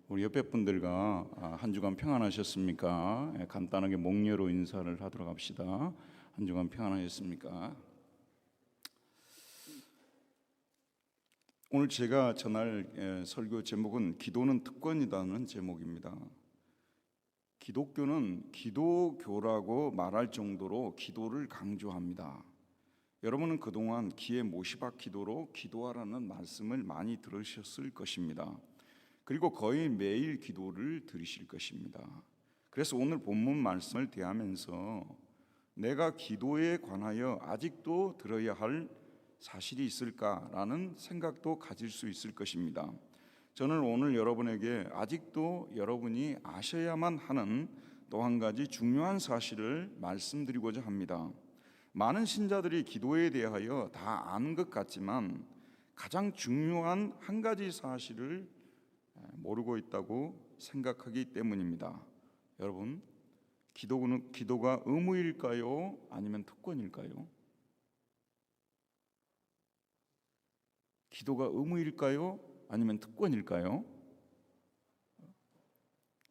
우리 옆에 분들과 한 주간 평안하셨습니까? 간단하게 목례로 인사를 하도록 합시다. 한 주간 평안하셨습니까? 오늘 제가 전할 설교 제목은 기도는 특권이라는 제목입니다. 기독교는 기도교라고 말할 정도로 기도를 강조합니다. 여러분은 그동안 귀에 못이 박히도록 기도하라는 말씀을 많이 들으셨을 것입니다. 그리고 거의 매일 기도를 드리실 것입니다. 그래서 오늘 본문 말씀을 대하면서 내가 기도에 관하여 아직도 들어야 할 사실이 있을까라는 생각도 가질 수 있을 것입니다. 저는 오늘 여러분에게 아직도 여러분이 아셔야만 하는 또 한 가지 중요한 사실을 말씀드리고자 합니다. 많은 신자들이 기도에 대하여 다 아는 것 같지만 가장 중요한 한 가지 사실을 모르고 있다고 생각하기 때문입니다. 여러분, 기도가 의무일까요? 아니면 특권일까요? 기도가 의무일까요? 아니면 특권일까요?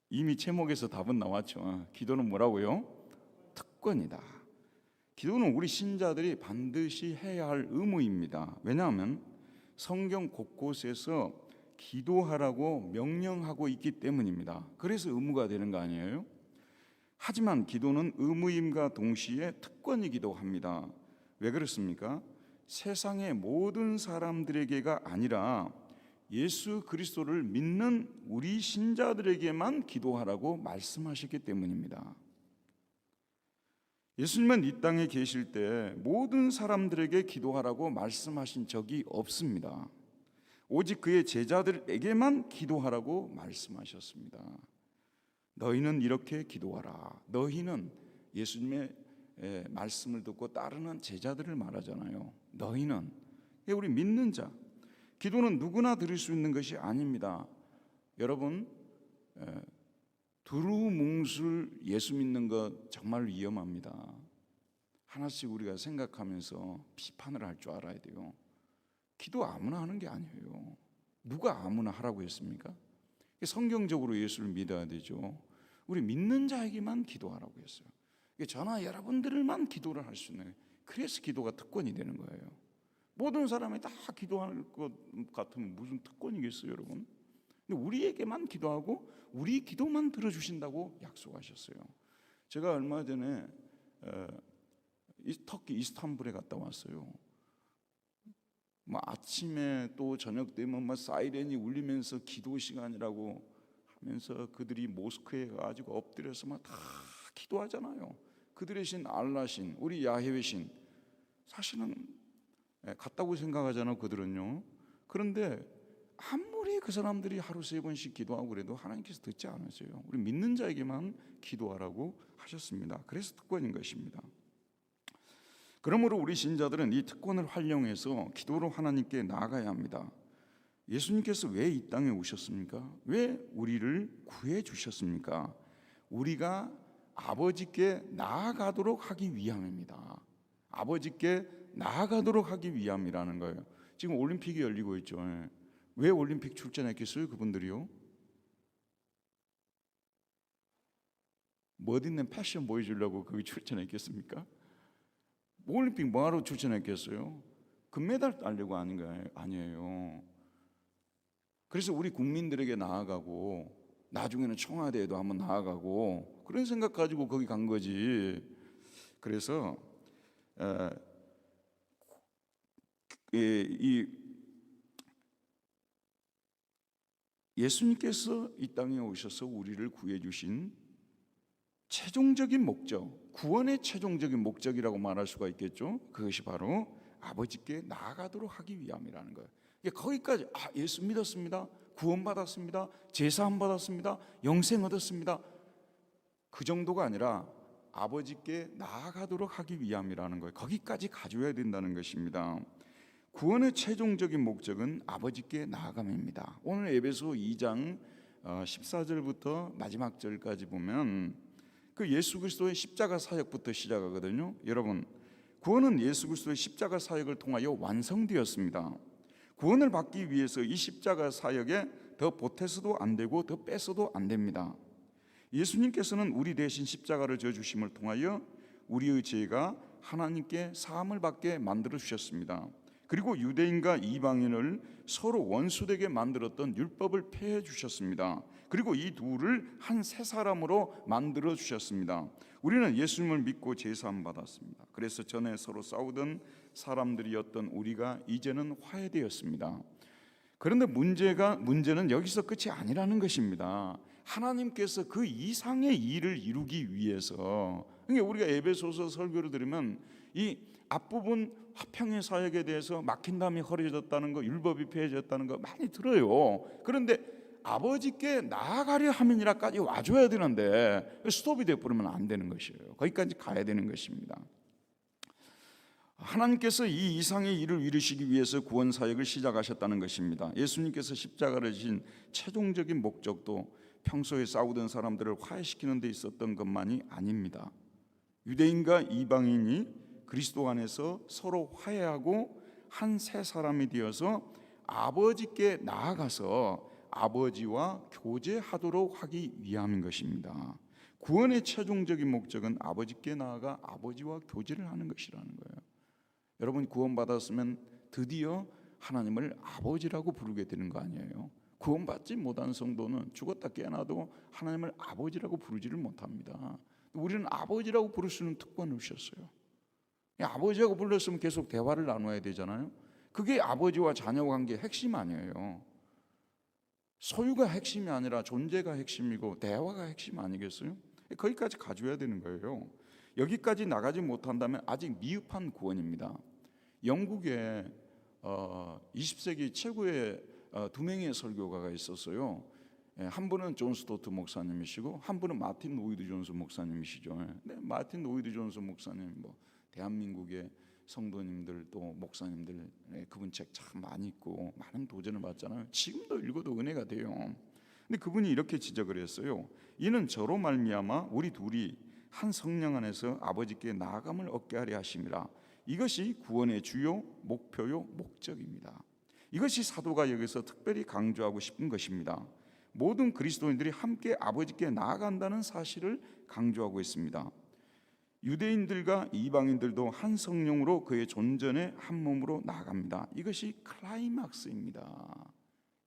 이미 제목에서 답은 나왔죠. 기도는 뭐라고요? 특권이다. 기도는 우리 신자들이 반드시 해야 할 의무입니다. 왜냐하면 성경 곳곳에서 기도하라고 명령하고 있기 때문입니다. 그래서 의무가 되는 거 아니에요? 하지만 기도는 의무임과 동시에 특권이기도 합니다. 왜 그렇습니까? 세상의 모든 사람들에게가 아니라 예수 그리스도를 믿는 우리 신자들에게만 기도하라고 말씀하셨기 때문입니다. 예수님은 이 땅에 계실 때 모든 사람들에게 기도하라고 말씀하신 적이 없습니다. 오직 그의 제자들에게만 기도하라고 말씀하셨습니다. 너희는 이렇게 기도하라. 너희는 예수님의 말씀을 듣고 따르는 제자들을 말하잖아요. 너희는, 우리 믿는 자. 기도는 누구나 드릴 수 있는 것이 아닙니다. 여러분, 두루뭉술 예수 믿는 것 정말 위험합니다. 하나씩 우리가 생각하면서 비판을 할 줄 알아야 돼요. 기도 아무나 하는 게 아니에요. 누가 아무나 하라고 했습니까? 성경적으로 예수를 믿어야 되죠. 우리 믿는 자에게만 기도하라고 했어요. 저나 여러분들만 기도를 할 수 있는, 그래서 기도가 특권이 되는 거예요. 모든 사람이 다 기도할 것 같으면 무슨 특권이겠어요, 여러분? 근데 우리에게만 기도하고 우리 기도만 들어주신다고 약속하셨어요. 제가 얼마 전에 터키 이스탄불에 갔다 왔어요. 아침에 또 저녁 되면 사이렌이 울리면서 기도 시간이라고 하면서 그들이 모스크에 가지고 엎드려서 다 기도하잖아요. 그들의 신 알라신, 우리 야훼의 신, 사실은 같다고 생각하잖아요, 그들은요. 그런데 아무리 그 사람들이 하루 3번씩 기도하고 그래도 하나님께서 듣지 않으세요. 우리 믿는 자에게만 기도하라고 하셨습니다. 그래서 특권인 것입니다. 그러므로 우리 신자들은 이 특권을 활용해서 기도로 하나님께 나아가야 합니다. 예수님께서 왜 이 땅에 오셨습니까? 왜 우리를 구해 주셨습니까? 우리가 아버지께 나아가도록 하기 위함입니다. 아버지께 나아가도록 하기 위함이라는 거예요. 지금 올림픽이 열리고 있죠. 왜 올림픽 출전했겠어요? 그분들이요? 멋있는 패션 보여주려고 거기 출전했겠습니까? 올림픽 뭐하러 출전했겠어요? 금메달 따려고 하는 거 아니에요. 그래서 우리 국민들에게 나아가고 나중에는 청와대에도 한번 나아가고 그런 생각 가지고 거기 간 거지. 그래서 예수님께서 이 땅에 오셔서 우리를 구해 주신 최종적인 목적, 구원의 최종적인 목적이라고 말할 수가 있겠죠. 그것이 바로 아버지께 나아가도록 하기 위함이라는 거예요. 거기까지 예수 믿었습니다, 구원받았습니다, 제사함 받았습니다, 영생 얻었습니다, 그 정도가 아니라 아버지께 나아가도록 하기 위함이라는 거예요. 거기까지 가져야 된다는 것입니다. 구원의 최종적인 목적은 아버지께 나아감입니다. 오늘 에베소 2장 14절부터 마지막 절까지 보면 그 예수 그리스도의 십자가 사역부터 시작하거든요. 여러분, 구원은 예수 그리스도의 십자가 사역을 통하여 완성되었습니다. 구원을 받기 위해서 이 십자가 사역에 더 보태서도 안 되고 더 뺏어도 안 됩니다. 예수님께서는 우리 대신 십자가를 져 주심을 통하여 우리의 죄가 하나님께 사함을 받게 만들어 주셨습니다. 그리고 유대인과 이방인을 서로 원수되게 만들었던 율법을 폐해 주셨습니다. 그리고 이 둘을 한 새 사람으로 만들어 주셨습니다. 우리는 예수님을 믿고 제사함 받았습니다. 그래서 전에 서로 싸우던 사람들이었던 우리가 이제는 화해되었습니다. 그런데 문제는 여기서 끝이 아니라는 것입니다. 하나님께서 그 이상의 일을 이루기 위해서, 그러니까 우리가 에베소서 설교를 들으면 이 앞부분 화평의 사역에 대해서 막힌 담이 허리졌다는 거, 율법이 폐해졌다는 거 많이 들어요. 그런데 아버지께 나아가려 함이니라까지 와줘야 되는데 스톱이 되어버리면 안 되는 것이에요. 거기까지 가야 되는 것입니다. 하나님께서 이 이상의 일을 이루시기 위해서 구원 사역을 시작하셨다는 것입니다. 예수님께서 십자가를 지신 최종적인 목적도 평소에 싸우던 사람들을 화해시키는 데 있었던 것만이 아닙니다. 유대인과 이방인이 그리스도 안에서 서로 화해하고 한 새 사람이 되어서 아버지께 나아가서 아버지와 교제하도록 하기 위함인 것입니다. 구원의 최종적인 목적은 아버지께 나아가 아버지와 교제를 하는 것이라는 거예요. 여러분, 구원받았으면 드디어 하나님을 아버지라고 부르게 되는 거 아니에요? 구원받지 못한 성도는 죽었다 깨어나도 하나님을 아버지라고 부르지를 못합니다. 우리는 아버지라고 부를 수 있는 특권을 주셨어요. 아버지라고 불렀으면 계속 대화를 나눠야 되잖아요. 그게 아버지와 자녀 관계의 핵심 아니에요. 소유가 핵심이 아니라 존재가 핵심이고 대화가 핵심 아니겠어요? 거기까지 가져야 되는 거예요. 여기까지 나가지 못한다면 아직 미흡한 구원입니다. 영국에 20세기 최고의 두 명의 설교가가 있었어요. 한 분은 존 스토트 목사님이시고 한 분은 마틴 로이드 존스 목사님이시죠. 마틴 로이드 존스 목사님, 대한민국의 성도님들 또 목사님들 그분 책 참 많이 읽고 많은 도전을 받잖아요. 지금도 읽어도 은혜가 돼요. 근데 그분이 이렇게 지적을 했어요. 이는 저로 말미암아 우리 둘이 한 성령 안에서 아버지께 나아감을 얻게 하려 하심이라. 이것이 구원의 주요 목표요 목적입니다. 이것이 사도가 여기서 특별히 강조하고 싶은 것입니다. 모든 그리스도인들이 함께 아버지께 나아간다는 사실을 강조하고 있습니다. 유대인들과 이방인들도 한 성령으로 그의 존전에 한 몸으로 나아갑니다. 이것이 클라이막스입니다.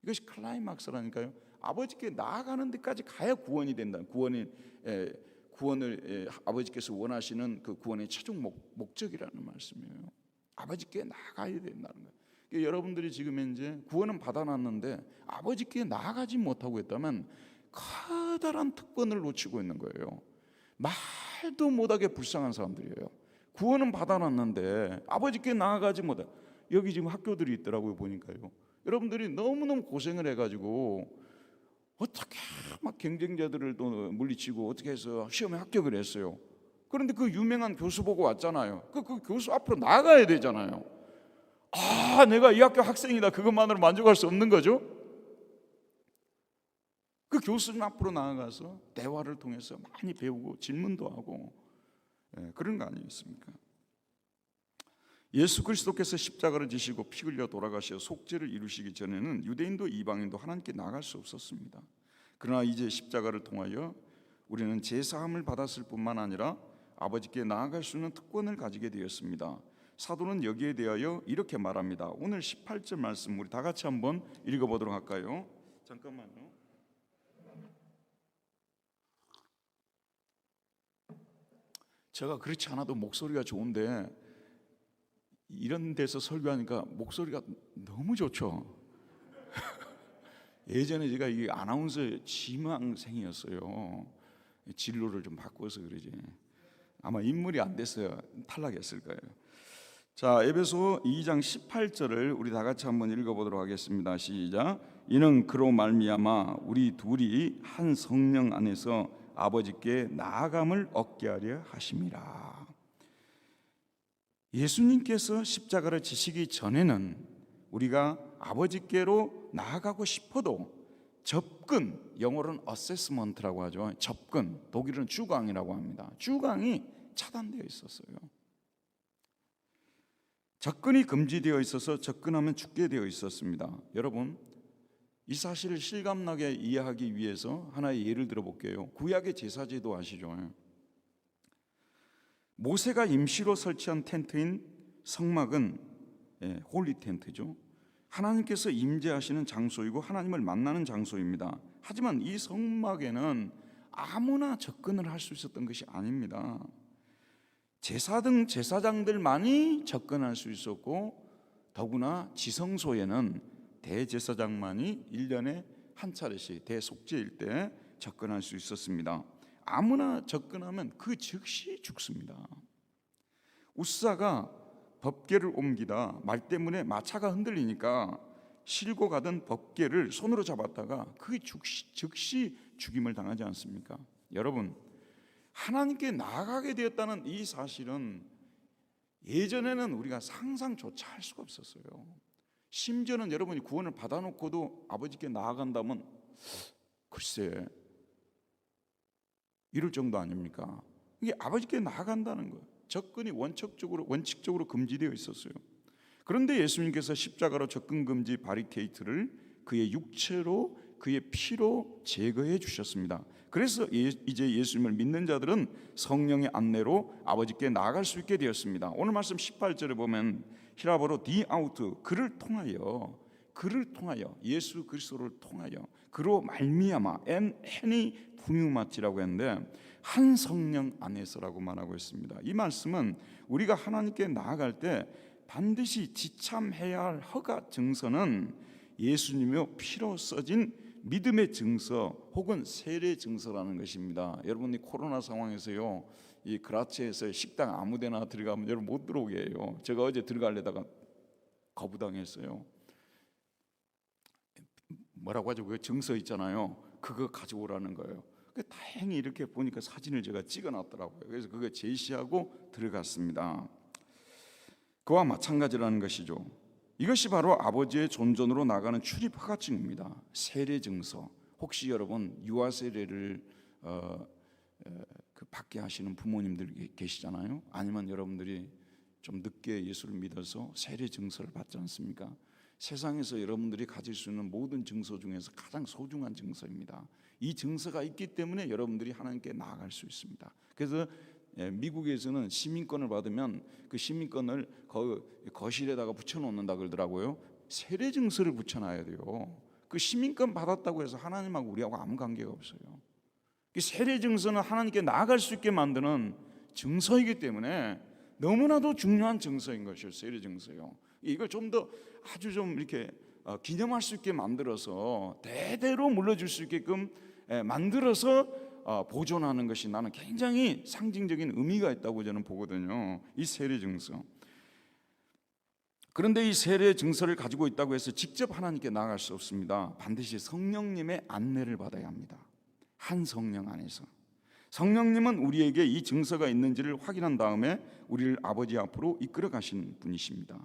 이것이 클라이막스라니까요. 아버지께 나아가는 데까지 가야 구원이 된다. 구원을 아버지께서 원하시는 그 구원의 최종 목적이라는 말씀이에요. 아버지께 나아가야 된다는 거예요. 그러니까 여러분들이 지금 이제 구원은 받아놨는데 아버지께 나아가지 못하고 있다면 커다란 특권을 놓치고 있는 거예요. 말도 못하게 불쌍한 사람들이에요. 구원은 받아놨는데 아버지께 나아가지 못해. 여기 지금 학교들이 있더라고요. 보니까요. 여러분들이 너무너무 고생을 해가지고 어떻게 막 경쟁자들을 또 물리치고 어떻게 해서 시험에 합격을 했어요. 그런데 그 유명한 교수 보고 왔잖아요. 그 교수 앞으로 나가야 되잖아요. 내가 이 학교 학생이다. 그것만으로 만족할 수 없는 거죠. 그 교수님 앞으로 나아가서 대화를 통해서 많이 배우고 질문도 하고 그런 거 아니겠습니까? 예수 그리스도께서 십자가를 지시고 피 흘려 돌아가셔 속죄를 이루시기 전에는 유대인도 이방인도 하나님께 나갈 수 없었습니다. 그러나 이제 십자가를 통하여 우리는 제사함을 받았을 뿐만 아니라 아버지께 나아갈 수 있는 특권을 가지게 되었습니다. 사도는 여기에 대하여 이렇게 말합니다. 오늘 18절 말씀 우리 다 같이 한번 읽어보도록 할까요? 잠깐만요. 제가 그렇지 않아도 목소리가 좋은데 이런 데서 설교하니까 목소리가 너무 좋죠. 예전에 제가 이 아나운서 지망생이었어요. 진로를 좀 바꿔서 그러지. 아마 인물이 안 됐어요. 탈락했을 거예요. 자, 에베소 2장 18절을 우리 다 같이 한번 읽어보도록 하겠습니다. 시작. 이는 그로 말미암아 우리 둘이 한 성령 안에서 아버지께 나아감을 얻게 하려 하심이라. 예수님께서 십자가를 지시기 전에는 우리가 아버지께로 나아가고 싶어도 접근, 영어로는 어세스먼트라고 하죠. 접근, 독일어는 주강이라고 합니다. 주강이 차단되어 있었어요. 접근이 금지되어 있어서 접근하면 죽게 되어 있었습니다. 여러분, 이 사실을 실감나게 이해하기 위해서 하나의 예를 들어볼게요. 구약의 제사제도 아시죠? 모세가 임시로 설치한 텐트인 성막은 홀리 텐트죠. 하나님께서 임재하시는 장소이고 하나님을 만나는 장소입니다. 하지만 이 성막에는 아무나 접근을 할 수 있었던 것이 아닙니다. 제사 등 제사장들만이 접근할 수 있었고, 더구나 지성소에는 대제사장만이 1년에 한 차례씩 대속죄일 때 접근할 수 있었습니다. 아무나 접근하면 그 즉시 죽습니다. 우사가 법궤를 옮기다 말 때문에 마차가 흔들리니까 실고 가던 법궤를 손으로 잡았다가 그 즉시 죽임을 당하지 않습니까? 여러분, 하나님께 나아가게 되었다는 이 사실은 예전에는 우리가 상상조차 할 수가 없었어요. 심지어는 여러분이 구원을 받아놓고도 아버지께 나아간다면 글쎄 이럴 정도 아닙니까? 이게 아버지께 나아간다는 거예요. 접근이 원칙적으로 금지되어 있었어요. 그런데 예수님께서 십자가로 접근 금지 바리케이트를 그의 육체로, 그의 피로 제거해 주셨습니다. 그래서 이제 예수님을 믿는 자들은 성령의 안내로 아버지께 나아갈 수 있게 되었습니다. 오늘 말씀 18절에 보면 히라보로 디아우트, 그를 통하여 예수 그리스도를 통하여 그로 말미암아 엔헤니 푸뉴마치라고 했는데 한 성령 안에서라고 말하고 있습니다. 이 말씀은 우리가 하나님께 나아갈 때 반드시 지참해야 할 허가 증서는 예수님의 피로 써진 믿음의 증서 혹은 세례 증서라는 것입니다. 여러분이 코로나 상황에서요, 이 그라치에서 식당 아무데나 들어가면 여러분 못 들어오게 해요. 제가 어제 들어가려다가 거부당했어요. 뭐라고 하죠? 그 증서 있잖아요. 그거 가져오라는 거예요. 다행히 이렇게 보니까 사진을 제가 찍어놨더라고요. 그래서 그거 제시하고 들어갔습니다. 그와 마찬가지라는 것이죠. 이것이 바로 아버지의 존전으로 나가는 출입 허가증입니다. 세례 증서. 혹시 여러분 유아 세례를 받게 하시는 부모님들 계시잖아요. 아니면 여러분들이 좀 늦게 예수를 믿어서 세례 증서를 받지 않습니까? 세상에서 여러분들이 가질 수 있는 모든 증서 중에서 가장 소중한 증서입니다. 이 증서가 있기 때문에 여러분들이 하나님께 나아갈 수 있습니다. 그래서 미국에서는 시민권을 받으면 그 시민권을 거실에다가 붙여놓는다 그러더라고요. 세례 증서를 붙여놔야 돼요. 그 시민권 받았다고 해서 하나님하고 우리하고 아무 관계가 없어요. 세례 증서는 하나님께 나아갈 수 있게 만드는 증서이기 때문에 너무나도 중요한 증서인 것이에요. 세례 증서요. 이걸 좀 더 아주 좀 이렇게 기념할 수 있게 만들어서 대대로 물려줄 수 있게끔 만들어서 보존하는 것이 나는 굉장히 상징적인 의미가 있다고 저는 보거든요. 이 세례 증서. 그런데 이 세례 증서를 가지고 있다고 해서 직접 하나님께 나아갈 수 없습니다. 반드시 성령님의 안내를 받아야 합니다. 한 성령 안에서. 성령님은 우리에게 이 증서가 있는지를 확인한 다음에 우리를 아버지 앞으로 이끌어 가시는 분이십니다.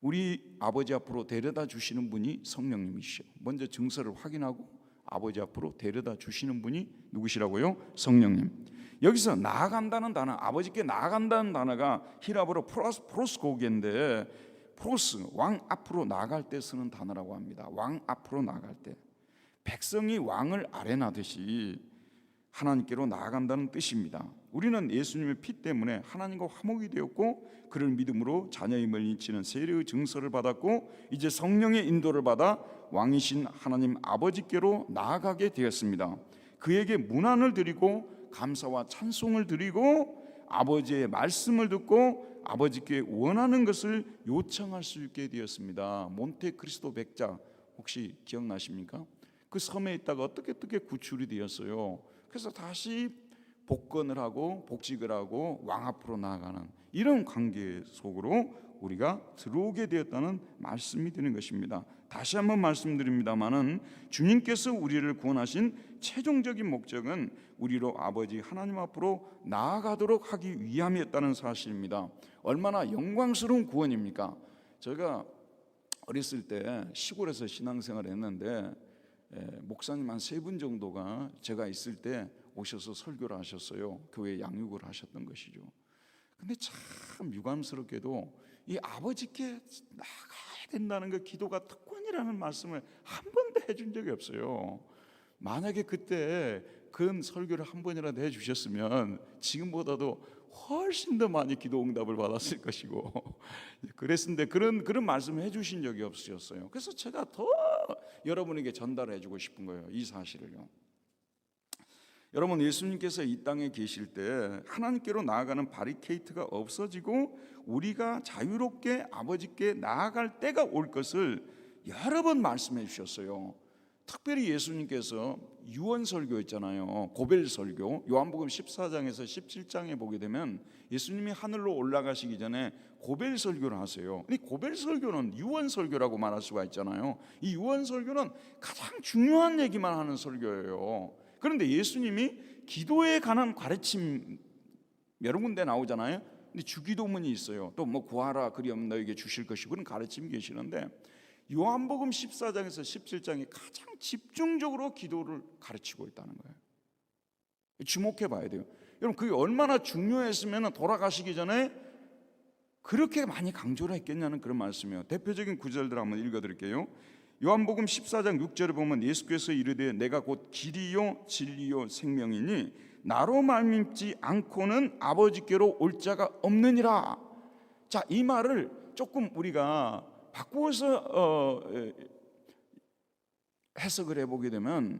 우리 아버지 앞으로 데려다 주시는 분이 성령님이시죠. 먼저 증서를 확인하고 아버지 앞으로 데려다 주시는 분이 누구시라고요? 성령님. 여기서 나아간다는 단어, 아버지께 나아간다는 단어가 히라보로 프로스고기인데, 프로스, 왕 앞으로 나아갈 때 쓰는 단어라고 합니다. 왕 앞으로 나아갈 때 백성이 왕을 아뢰나듯이 하나님께로 나아간다는 뜻입니다. 우리는 예수님의 피 때문에 하나님과 화목이 되었고 그를 믿음으로 자녀임을 인치는 세례의 증서를 받았고 이제 성령의 인도를 받아 왕이신 하나님 아버지께로 나아가게 되었습니다. 그에게 문안을 드리고 감사와 찬송을 드리고 아버지의 말씀을 듣고 아버지께 원하는 것을 요청할 수 있게 되었습니다. 몬테크리스토 백작 혹시 기억나십니까? 그 섬에 있다가 어떻게 구출이 되었어요. 그래서 다시 복권을 하고 복직을 하고 왕 앞으로 나아가는 이런 관계 속으로 우리가 들어오게 되었다는 말씀이 되는 것입니다. 다시 한번 말씀드립니다마는 주님께서 우리를 구원하신 최종적인 목적은 우리로 아버지 하나님 앞으로 나아가도록 하기 위함이었다는 사실입니다. 얼마나 영광스러운 구원입니까? 제가 어렸을 때 시골에서 신앙생활을 했는데 목사님 한 3분 정도가 제가 있을 때 오셔서 설교를 하셨어요. 교회 양육을 하셨던 것이죠. 근데 참 유감스럽게도 이 아버지께 나가야 된다는 그 기도가 특권이라는 말씀을 한 번도 해준 적이 없어요. 만약에 그때 그 설교를 한 번이라도 해주셨으면 지금보다도 훨씬 더 많이 기도 응답을 받았을 것이고 그랬는데 그런 말씀을 해주신 적이 없으셨어요. 그래서 제가 더 여러분에게 전달해주고 싶은 거예요, 이 사실을요. 여러분, 예수님께서 이 땅에 계실 때 하나님께로 나아가는 바리케이트가 없어지고 우리가 자유롭게 아버지께 나아갈 때가 올 것을 여러 번 말씀해 주셨어요. 특별히 예수님께서 유언설교 있잖아요, 고벨설교. 요한복음 14장에서 17장에 보게 되면 예수님이 하늘로 올라가시기 전에 고벨설교를 하세요. 이 고벨설교는 유언설교라고 말할 수가 있잖아요. 이 유언설교는 가장 중요한 얘기만 하는 설교예요. 그런데 예수님이 기도에 관한 가르침 여러 군데 나오잖아요. 근데 주기도문이 있어요. 또 뭐 구하라 그리하면 너에게 주실 것이고 그런 가르침이 계시는데 요한복음 14장에서 17장이 가장 집중적으로 기도를 가르치고 있다는 거예요. 주목해 봐야 돼요. 여러분, 그게 얼마나 중요했으면 돌아가시기 전에 그렇게 많이 강조를 했겠냐는 그런 말씀이에요. 대표적인 구절들 한번 읽어드릴게요. 요한복음 14장 6절에 보면 예수께서 이르되 내가 곧 길이요 진리요 생명이니 나로 말미암지 않고는 아버지께로 올 자가 없느니라. 자, 이 말을 조금 우리가 바꾸어서 해석을 해보게 되면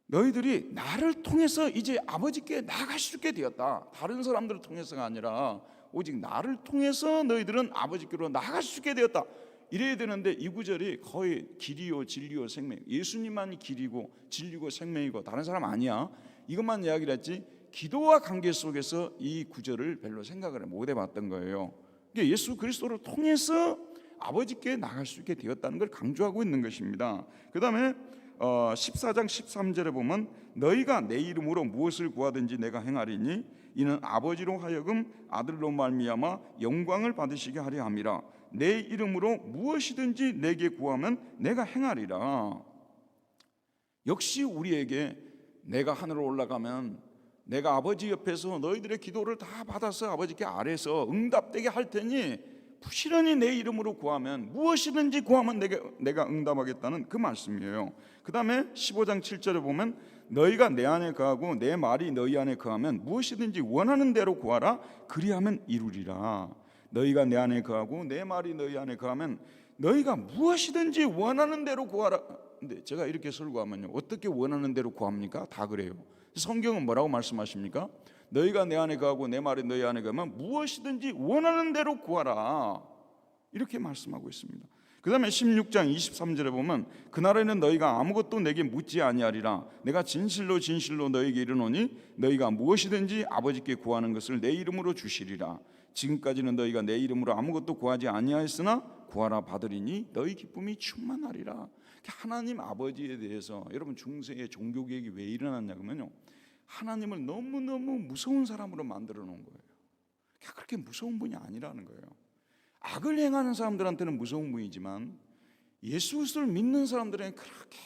너희들이 나를 통해서 이제 아버지께 나아갈 수 있게 되었다. 다른 사람들을 통해서가 아니라 오직 나를 통해서 너희들은 아버지께로 나아갈 수 있게 되었다. 이래야 되는데 이 구절이 거의 길이요 진리요 생명, 예수님만이 길이고 진리고 생명이고 다른 사람 아니야, 이것만 이야기를 했지 기도와 관계 속에서 이 구절을 별로 생각을 못 해봤던 거예요. 예수 그리스도를 통해서 아버지께 나갈 수 있게 되었다는 걸 강조하고 있는 것입니다. 그 다음에 14장 13절에 보면 너희가 내 이름으로 무엇을 구하든지 내가 행하리니 이는 아버지로 하여금 아들로 말미암아 영광을 받으시게 하려 함이라. 내 이름으로 무엇이든지 내게 구하면 내가 행하리라. 역시 우리에게 내가 하늘로 올라가면 내가 아버지 옆에서 너희들의 기도를 다 받아서 아버지께 아래서 응답되게 할 테니 부지런히 내 이름으로 구하면 무엇이든지 구하면 내가 응답하겠다는 그 말씀이에요. 그 다음에 15장 7절에 보면 너희가 내 안에 거하고 내 말이 너희 안에 거하면 무엇이든지 원하는 대로 구하라 그리하면 이루리라. 너희가 내 안에 거하고 내 말이 너희 안에 거하면 너희가 무엇이든지 원하는 대로 구하라. 근데 제가 이렇게 설교하면요, 어떻게 원하는 대로 구합니까? 다 그래요. 성경은 뭐라고 말씀하십니까? 너희가 내 안에 거하고 내 말이 너희 안에 거하면 무엇이든지 원하는 대로 구하라, 이렇게 말씀하고 있습니다. 그 다음에 16장 23절에 보면 그날에는 너희가 아무것도 내게 묻지 아니하리라. 내가 진실로 진실로 너희에게 이르노니 너희가 무엇이든지 아버지께 구하는 것을 내 이름으로 주시리라. 지금까지는 너희가 내 이름으로 아무것도 구하지 아니하였으나 구하라 받으리니 너희 기쁨이 충만하리라. 하나님 아버지에 대해서 여러분, 중세의 종교개혁이 왜 일어났냐면요, 하나님을 너무너무 무서운 사람으로 만들어 놓은 거예요. 그렇게 무서운 분이 아니라는 거예요. 악을 행하는 사람들한테는 무서운 분이지만 예수 그리스도를 믿는 사람들에게 그렇게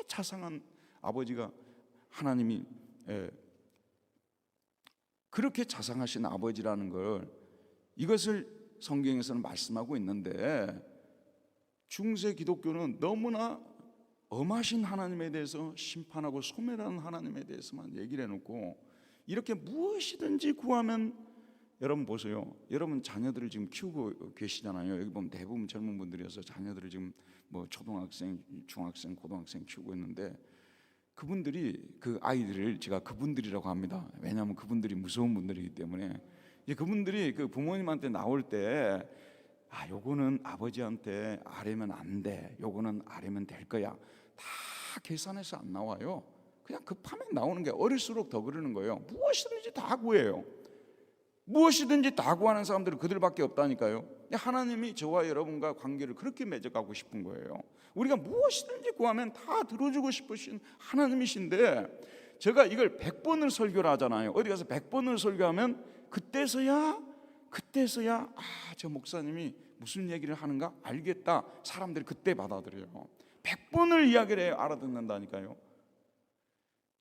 자상한 아버지가, 하나님이 그렇게 자상하신 아버지라는 걸, 이것을 성경에서는 말씀하고 있는데 중세 기독교는 너무나 엄하신 하나님에 대해서 심판하고 소멸하는 하나님에 대해서만 얘기를 해놓고 이렇게 무엇이든지 구하면, 여러분 보세요. 여러분 자녀들을 지금 키우고 계시잖아요. 여기 보면 대부분 젊은 분들이어서 자녀들을 지금 뭐 초등학생, 중학생, 고등학생 키우고 있는데 그분들이 그 아이들을 제가 그분들이라고 합니다. 왜냐하면 그분들이 무서운 분들이기 때문에 그분들이 그 부모님한테 나올 때 요거는 아버지한테 아뢰면 안 돼, 요거는 아뢰면 될 거야, 다 계산해서 안 나와요. 그냥 급하면 나오는 게, 어릴수록 더 그러는 거예요. 무엇이든지 다 구해요. 무엇이든지 다 구하는 사람들은 그들밖에 없다니까요. 하나님이 저와 여러분과 관계를 그렇게 맺어가고 싶은 거예요. 우리가 무엇이든지 구하면 다 들어주고 싶으신 하나님이신데, 제가 이걸 100번을 설교를 하잖아요. 어디 가서 100번을 설교하면 그때서야 저 목사님이 무슨 얘기를 하는가 알겠다, 사람들이 그때 받아들여요. 100번을 이야기를 해야 알아듣는다니까요.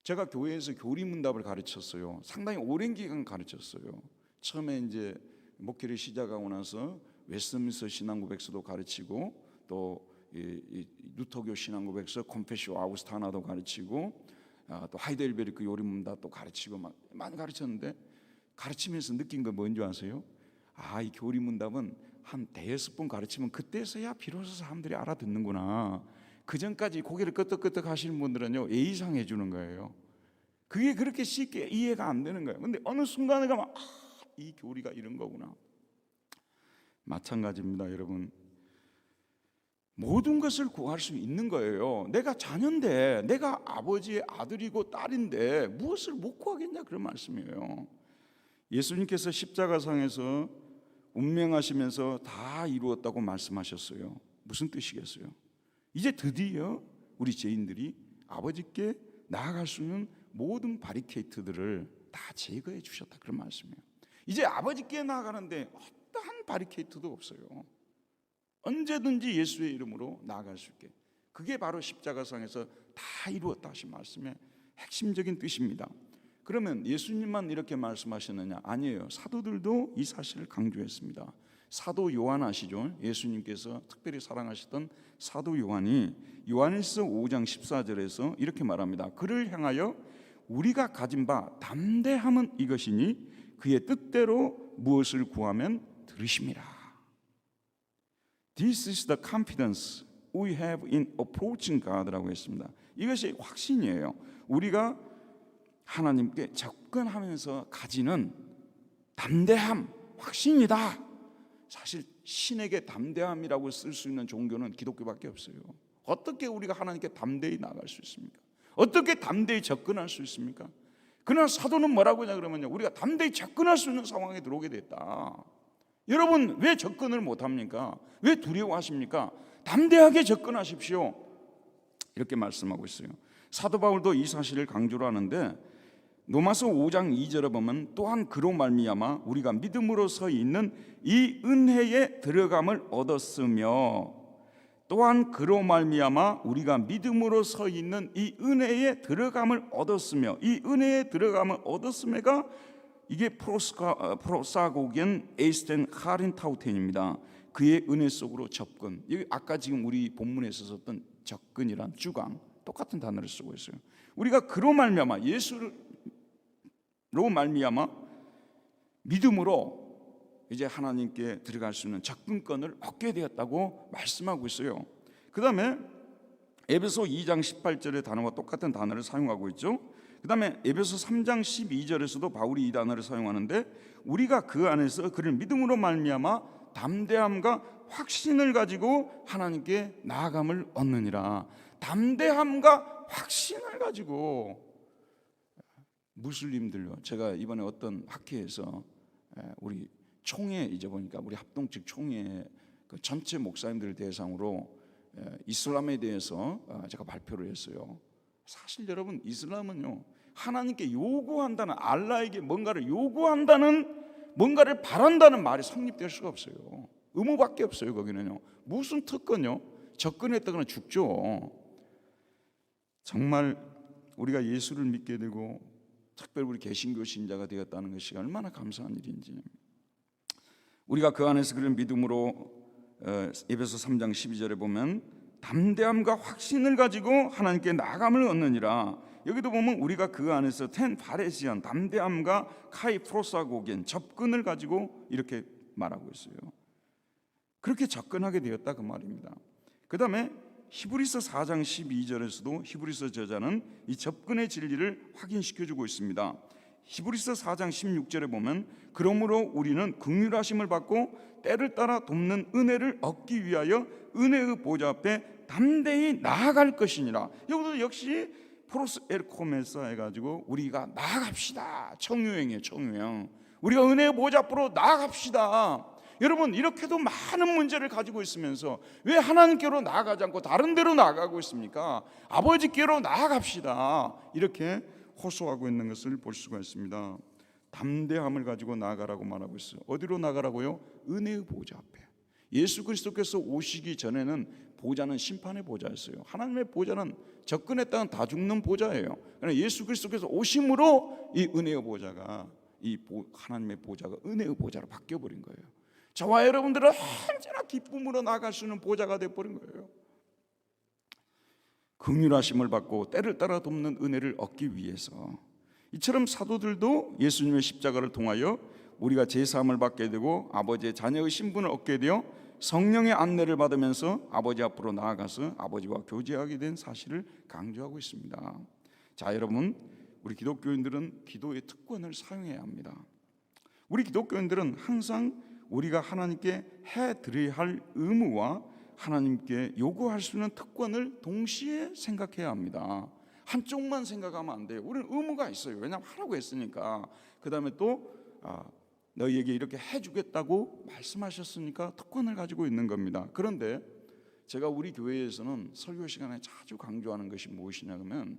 제가 교회에서 교리문답을 가르쳤어요. 상당히 오랜 기간 가르쳤어요. 처음에 이제 목회를 시작하고 나서 웨스트민스터 신앙고백서도 가르치고 또 이 루터교 신앙고백서 콤페시오 아우구스타나도 가르치고 또 하이델베르크 요리문답도 가르치고 막 많이 가르쳤는데 가르치면서 느낀 거 뭔지 아세요? 이 교리문답은 한 대여섯 번 가르치면 그때서야 비로소 사람들이 알아듣는구나. 그 전까지 고개를 끄덕끄덕 하시는 분들은요 예의상해 주는 거예요. 그게 그렇게 쉽게 이해가 안 되는 거예요. 근데 어느 순간에 가면 이 교리가 이런 거구나. 마찬가지입니다, 여러분. 모든 것을 구할 수 있는 거예요. 내가 자녀인데, 내가 아버지의 아들이고 딸인데 무엇을 못 구하겠냐, 그런 말씀이에요. 예수님께서 십자가상에서 운명하시면서 다 이루었다고 말씀하셨어요. 무슨 뜻이겠어요? 이제 드디어 우리 죄인들이 아버지께 나아갈 수 있는 모든 바리케이트들을 다 제거해 주셨다, 그런 말씀이에요. 이제 아버지께 나아가는데 어떠한 바리케이트도 없어요. 언제든지 예수의 이름으로 나아갈 수 있게. 그게 바로 십자가상에서 다 이루었다 하신 말씀의 핵심적인 뜻입니다. 그러면 예수님만 이렇게 말씀하셨느냐? 아니에요. 사도들도 이 사실을 강조했습니다. 사도 요한 아시죠? 예수님께서 특별히 사랑하셨던 사도 요한이 요한일서 5장 14절에서 이렇게 말합니다. 그를 향하여 우리가 가진 바 담대함은 이것이니 그의 뜻대로 무엇을 구하면 들으심이라. This is the confidence we have in approaching God라고 했습니다. 이것이 확신이에요. 우리가 하나님께 접근하면서 가지는 담대함, 확신이다. 사실 신에게 담대함이라고 쓸 수 있는 종교는 기독교밖에 없어요. 어떻게 우리가 하나님께 담대히 나아갈 수 있습니까? 어떻게 담대히 접근할 수 있습니까? 그러나 사도는 뭐라고 하냐 그러면요, 우리가 담대히 접근할 수 있는 상황에 들어오게 됐다. 여러분 왜 접근을 못합니까? 왜 두려워하십니까? 담대하게 접근하십시오, 이렇게 말씀하고 있어요. 사도 바울도 이 사실을 강조를 하는데 로마서 5장 2절에 보면 또한 그로 말미암아 우리가 믿음으로 서 있는 이 은혜에 들어감을 얻었으며, 또한 그로 말미암아 우리가 믿음으로 서 있는 이 은혜에 들어감을 얻었으며, 이 은혜에 들어감을 얻었음에가 이게 프로사고겐 에이스텐 카린타우텐입니다. 그의 은혜 속으로 접근. 여기 아까 지금 우리 본문에서 썼던 접근이란 주강 똑같은 단어를 쓰고 있어요. 우리가 그로 말미암아, 예수로 말미암아 믿음으로 이제 하나님께 들어갈 수 있는 접근권을 얻게 되었다고 말씀하고 있어요. 그 다음에 에베소 2장 18절의 단어와 똑같은 단어를 사용하고 있죠. 그 다음에 에베소 3장 12절에서도 바울이 이 단어를 사용하는데 우리가 그 안에서 그를 믿음으로 말미암아 담대함과 확신을 가지고 하나님께 나아감을 얻느니라. 담대함과 확신을 가지고, 무슬림들요, 제가 이번에 어떤 학회에서 우리 총회, 이제 보니까 우리 합동 측 총회 그 전체 목사님들 대상으로 이슬람에 대해서 제가 발표를 했어요. 사실 여러분, 이슬람은요, 하나님께 요구한다는, 알라에게 뭔가를 요구한다는, 뭔가를 바란다는 말이 성립될 수가 없어요. 의무밖에 없어요. 거기는요, 무슨 특권요? 접근했다거나 죽죠. 정말 우리가 예수를 믿게 되고 특별히 우리 개신교 신자가 되었다는 것이 얼마나 감사한 일인지. 우리가 그 안에서 그런 믿음으로 에베소 3장 12절에 보면 담대함과 확신을 가지고 하나님께 나아감을 얻느니라. 여기도 보면 우리가 그 안에서 텐 파레시안, 담대함과 카이 프로사고겐, 접근을 가지고 이렇게 말하고 있어요. 그렇게 접근하게 되었다, 그 말입니다. 그 다음에 히브리서 4장 12절에서도 히브리서 저자는 이 접근의 진리를 확인시켜주고 있습니다. 히브리서 4장 16절에 보면 그러므로 우리는 긍휼하심을 받고 때를 따라 돕는 은혜를 얻기 위하여 은혜의 보좌 앞에 담대히 나아갈 것이니라. 여기도 역시 프로스 에르코메사 해가지고 우리가 나아갑시다. 청유행이에요, 청유행. 우리가 은혜의 보좌 앞으로 나아갑시다. 여러분, 이렇게도 많은 문제를 가지고 있으면서 왜 하나님께로 나아가지 않고 다른 데로 나아가고 있습니까? 아버지께로 나아갑시다, 이렇게 호소하고 있는 것을 볼 수가 있습니다. 담대함을 가지고 나아가라고 말하고 있어요. 어디로 나가라고요? 은혜의 보좌 앞에. 예수 그리스도께서 오시기 전에는 보좌는 심판의 보좌였어요. 하나님의 보좌는 접근했다는 다 죽는 보좌예요. 그러나 예수 그리스도께서 오심으로 이 은혜의 보좌가 하나님의 보좌가 은혜의 보좌로 바뀌어버린 거예요. 저와 여러분들은 언제나 기쁨으로 나아갈 수 있는 보좌가 되어버린 거예요. 긍휼하심을 받고 때를 따라 돕는 은혜를 얻기 위해서, 이처럼 사도들도 예수님의 십자가를 통하여 우리가 제사함을 받게 되고 아버지의 자녀의 신분을 얻게 되어 성령의 안내를 받으면서 아버지 앞으로 나아가서 아버지와 교제하게 된 사실을 강조하고 있습니다. 자, 여러분, 우리 기독교인들은 기도의 특권을 사용해야 합니다. 우리 기독교인들은 항상 우리가 하나님께 해드려야 할 의무와 하나님께 요구할 수 있는 특권을 동시에 생각해야 합니다. 한쪽만 생각하면 안 돼요. 우리는 의무가 있어요. 왜냐하면 하라고 했으니까. 그 다음에 또 너희에게 이렇게 해주겠다고 말씀하셨으니까 특권을 가지고 있는 겁니다. 그런데 제가 우리 교회에서는 설교 시간에 자주 강조하는 것이 무엇이냐면,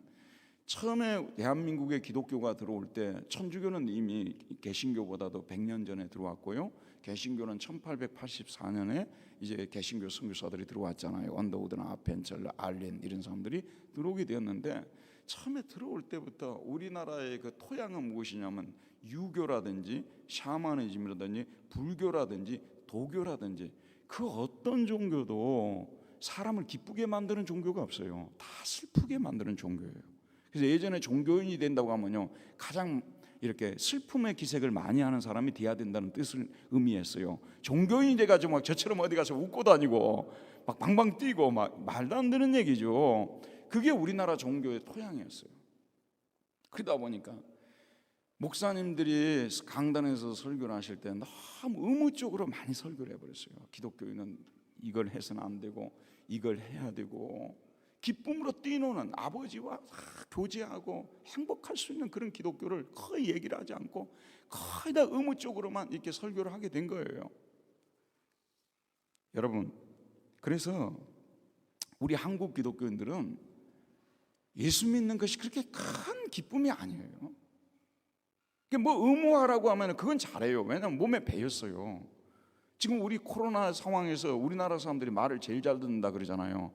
처음에 대한민국에 기독교가 들어올 때 천주교는 이미 개신교보다도 100년 전에 들어왔고요, 개신교는 1884년에 이제 개신교 선교사들이 들어왔잖아요. 언더우드나 아펜첼러, 알렌 이런 사람들이 들어오게 되었는데, 처음에 들어올 때부터 우리나라의 그 토양은 무엇이냐면 유교라든지 샤머니즘이라든지 불교라든지 도교라든지 그 어떤 종교도 사람을 기쁘게 만드는 종교가 없어요. 다 슬프게 만드는 종교예요. 그래서 예전에 종교인이 된다고 하면요, 가장 이렇게 슬픔의 기색을 많이 하는 사람이 돼야 된다는 뜻을 의미했어요. 종교인이 돼가지고 막 저처럼 어디 가서 웃고 다니고 막 방방 뛰고 막 말도 안 되는 얘기죠. 그게 우리나라 종교의 토양이었어요. 그러다 보니까 목사님들이 강단에서 설교를 하실 때 너무 의무적으로 많이 설교를 해버렸어요. 기독교인은 이걸 해서는 안 되고 이걸 해야 되고, 기쁨으로 뛰노는 아버지와 교제하고 행복할 수 있는 그런 기독교를 거의 얘기를 하지 않고 거의 다 의무적으로만 이렇게 설교를 하게 된 거예요. 여러분, 그래서 우리 한국 기독교인들은 예수 믿는 것이 그렇게 큰 기쁨이 아니에요. 뭐 의무화라고 하면 그건 잘해요. 왜냐하면 몸에 배였어요. 지금 우리 코로나 상황에서 우리나라 사람들이 말을 제일 잘 듣는다 그러잖아요.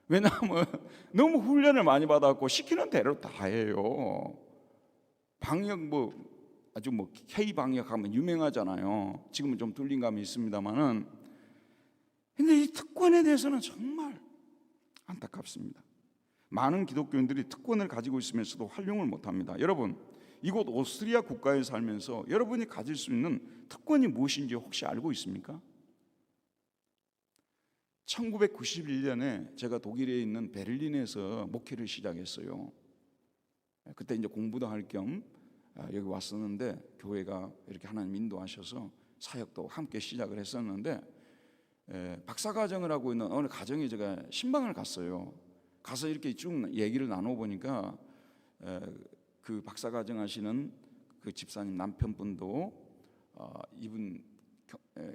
왜냐하면 너무 훈련을 많이 받았고 시키는 대로 다 해요. 방역 아주 K 방역하면 유명하잖아요. 지금은 좀 뚫린 감이 있습니다만은, 근데 이 특권에 대해서는 정말 안타깝습니다. 많은 기독교인들이 특권을 가지고 있으면서도 활용을 못합니다. 여러분, 이곳 오스트리아 국가에 살면서 여러분이 가질 수 있는 특권이 무엇인지 혹시 알고 있습니까? 1991년에 제가 독일에 있는 베를린에서 목회를 시작했어요. 그때 이제 공부도 할 겸 여기 왔었는데, 교회가 이렇게 하나님 인도하셔서 사역도 함께 시작을 했었는데, 박사과정을 하고 있는 어느 가정에 제가 신방을 갔어요. 가서 이렇게 쭉 얘기를 나눠보니까 그 박사과정 하시는 그 집사님 남편분도 이분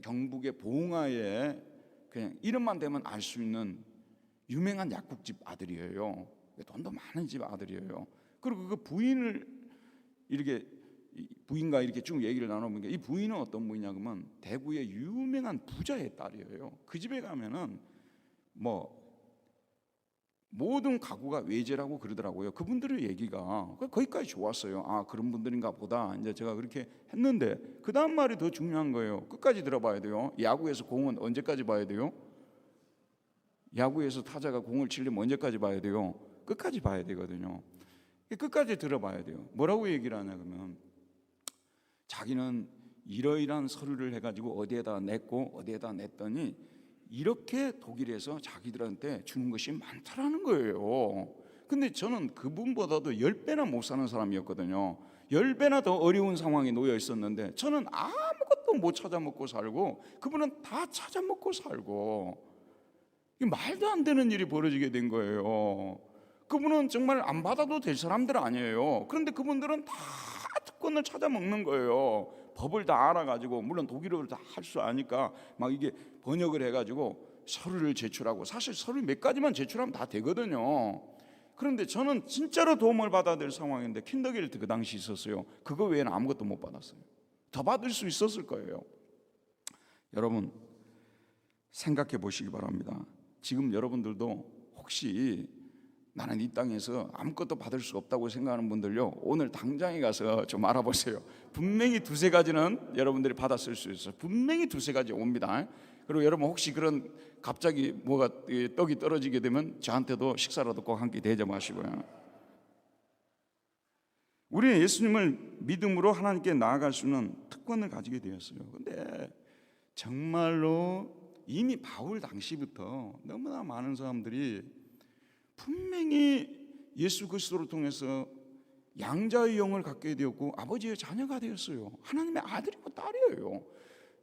경북의 봉화에 그냥 이름만 대면 알 수 있는 유명한 약국집 아들이에요. 돈도 많은 집 아들이에요. 그리고 그 부인을 이렇게 부인과 이렇게 쭉 얘기를 나눠보니까 이 부인은 어떤 부인이냐 그러면 대구의 유명한 부자의 딸이에요. 그 집에 가면은 모든 가구가 외제라고 그러더라고요. 그분들의 얘기가 거기까지 좋았어요. 아, 그런 분들인가 보다. 이제 제가 그렇게 했는데 그 다음 말이 더 중요한 거예요. 끝까지 들어봐야 돼요. 야구에서 공은 언제까지 봐야 돼요? 야구에서 타자가 공을 치려면 언제까지 봐야 돼요? 끝까지 봐야 되거든요. 끝까지 들어봐야 돼요. 뭐라고 얘기를 하냐 그러면, 자기는 이러이러한 서류를 해가지고 어디에다 냈고 어디에다 냈더니 이렇게 독일에서 자기들한테 주는 것이 많다라는 거예요. 근데 저는 그분보다도 10배나 못 사는 사람이었거든요. 10배나 더 어려운 상황에 놓여 있었는데 저는 아무것도 못 찾아 먹고 살고 그분은 다 찾아 먹고 살고, 말도 안 되는 일이 벌어지게 된 거예요. 그분은 정말 안 받아도 될 사람들 아니에요. 그런데 그분들은 다 특권을 찾아 먹는 거예요. 법을 다 알아가지고, 물론 독일어를 다 할 줄 아니까 막 이게 번역을 해가지고 서류를 제출하고, 사실 서류 몇 가지만 제출하면 다 되거든요. 그런데 저는 진짜로 도움을 받아야 될 상황인데 킨더길트 그 당시 있었어요. 그거 외에는 아무것도 못 받았어요. 더 받을 수 있었을 거예요. 여러분, 생각해 보시기 바랍니다. 지금 여러분들도 혹시 나는 이 땅에서 아무것도 받을 수 없다고 생각하는 분들요, 오늘 당장에 가서 좀 알아보세요. 분명히 두세 가지는 여러분들이 받았을 수 있어요. 분명히 두세 가지 옵니다. 그리고 여러분 혹시 그런 갑자기 뭐가 떡이 떨어지게 되면 저한테도 식사라도 꼭 한 끼 대접하시고요. 우리는 예수님을 믿음으로 하나님께 나아갈 수 있는 특권을 가지게 되었어요. 근데 정말로 이미 바울 당시부터 너무나 많은 사람들이 분명히 예수 그리스도를 통해서 양자의 영을 갖게 되었고 아버지의 자녀가 되었어요. 하나님의 아들이고 딸이에요.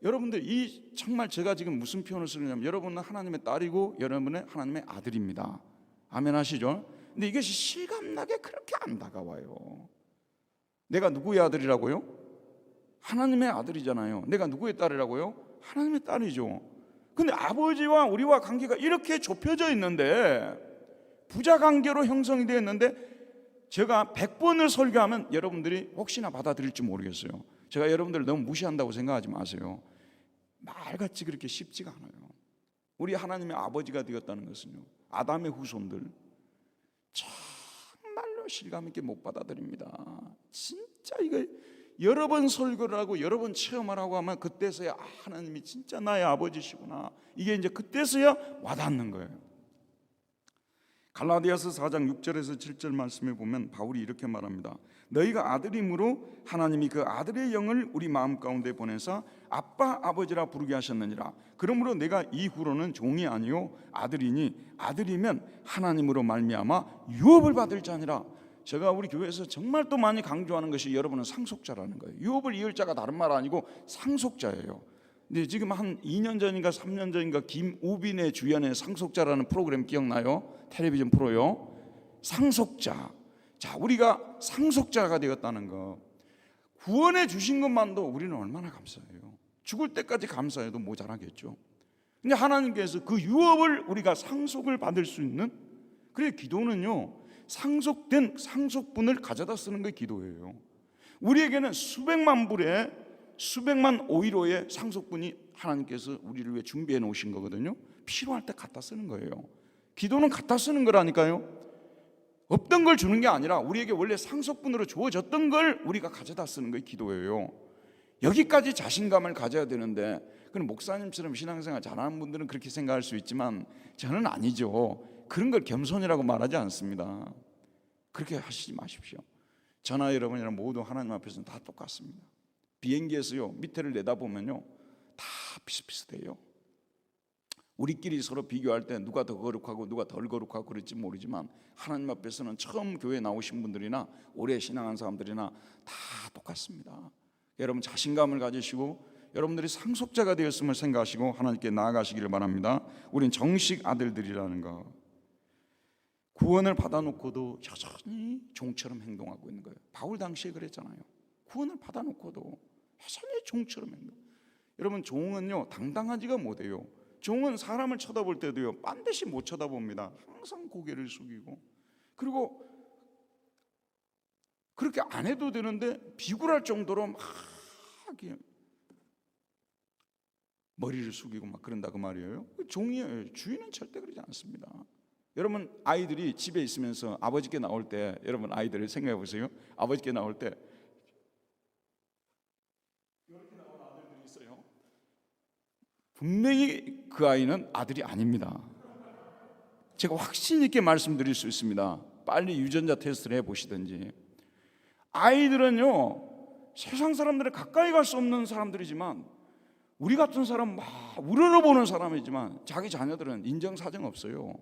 여러분들, 이 정말 제가 지금 무슨 표현을 쓰느냐면, 여러분은 하나님의 딸이고 여러분은 하나님의 아들입니다. 아멘 하시죠? 근데 이것이 실감나게 그렇게 안 다가와요. 내가 누구의 아들이라고요? 하나님의 아들이잖아요. 내가 누구의 딸이라고요? 하나님의 딸이죠. 근데 아버지와 우리와 관계가 이렇게 좁혀져 있는데, 부자 관계로 형성이 되어 있는데, 제가 100번을 설교하면 여러분들이 혹시나 받아들일지 모르겠어요. 제가 여러분들을 너무 무시한다고 생각하지 마세요. 말같이 그렇게 쉽지가 않아요. 우리 하나님의 아버지가 되었다는 것은요, 아담의 후손들 정말로 실감 있게 못 받아들입니다. 진짜 이거 여러 번 설교를 하고 여러 번 체험을 하고 하면 그때서야 하나님이 진짜 나의 아버지시구나, 이게 이제 그때서야 와닿는 거예요. 갈라디아서 4장 6절에서 7절 말씀에 보면 바울이 이렇게 말합니다. 너희가 아들임으로 하나님이 그 아들의 영을 우리 마음 가운데 보내사 아빠 아버지라 부르게 하셨느니라. 그러므로 내가 이후로는 종이 아니요 아들이니 아들이면 하나님으로 말미암아 유업을 받을 자니라. 제가 우리 교회에서 정말 또 많이 강조하는 것이 여러분은 상속자라는 거예요. 유업을 이을 자가 다른 말 아니고 상속자예요. 근데 지금 한 2년 전인가 3년 전인가 김우빈의 주연의 상속자라는 프로그램 기억나요? 텔레비전 프로요. 상속자. 자, 우리가 상속자가 되었다는 거, 구원해 주신 것만도 우리는 얼마나 감사해요. 죽을 때까지 감사해도 모자라겠죠. 근데 하나님께서 그 유업을 우리가 상속을 받을 수 있는, 그래 기도는요, 상속된 상속분을 가져다 쓰는 게 기도예요. 우리에게는 수백만 불의 수백만 오이로의 상속분이 하나님께서 우리를 위해 준비해 놓으신 거거든요. 필요할 때 갖다 쓰는 거예요. 기도는 갖다 쓰는 거라니까요. 없던 걸 주는 게 아니라 우리에게 원래 상속분으로 주어졌던 걸 우리가 가져다 쓰는 게 기도예요. 여기까지 자신감을 가져야 되는데, 그럼 목사님처럼 신앙생활 잘하는 분들은 그렇게 생각할 수 있지만 저는 아니죠. 그런 걸 겸손이라고 말하지 않습니다. 그렇게 하시지 마십시오. 저나 여러분이랑 모두 하나님 앞에서는 다 똑같습니다. 비행기에서요, 밑에를 내다보면요, 다 비슷비슷해요. 우리끼리 서로 비교할 때 누가 더 거룩하고 누가 덜 거룩하고 그럴지 모르지만 하나님 앞에서는 처음 교회 나오신 분들이나 오래 신앙한 사람들이나 다 똑같습니다. 여러분 자신감을 가지시고 여러분들이 상속자가 되었음을 생각하시고 하나님께 나아가시기를 바랍니다. 우린 정식 아들들이라는 거. 구원을 받아놓고도 여전히 종처럼 행동하고 있는 거예요. 바울 당시에 그랬잖아요. 구원을 받아놓고도 여전히 종처럼 행동. 여러분, 종은요 당당하지가 못해요. 종은 사람을 쳐다볼 때도요 반드시 못 쳐다봅니다. 항상 고개를 숙이고, 그리고 그렇게 안 해도 되는데 비굴할 정도로 막 머리를 숙이고 막 그런다 그 말이에요. 종이에요. 주인은 절대 그러지 않습니다. 여러분, 아이들이 집에 있으면서 아버지께 나올 때, 여러분 아이들을 생각해 보세요. 아버지께 나올 때 이렇게 나온 아들들이 있어요. 분명히 그 아이는 아들이 아닙니다. 제가 확신 있게 말씀드릴 수 있습니다. 빨리 유전자 테스트를 해보시든지. 아이들은요 세상 사람들에 가까이 갈 수 없는 사람들이지만, 우리 같은 사람 막 우러러보는 사람이지만 자기 자녀들은 인정사정 없어요.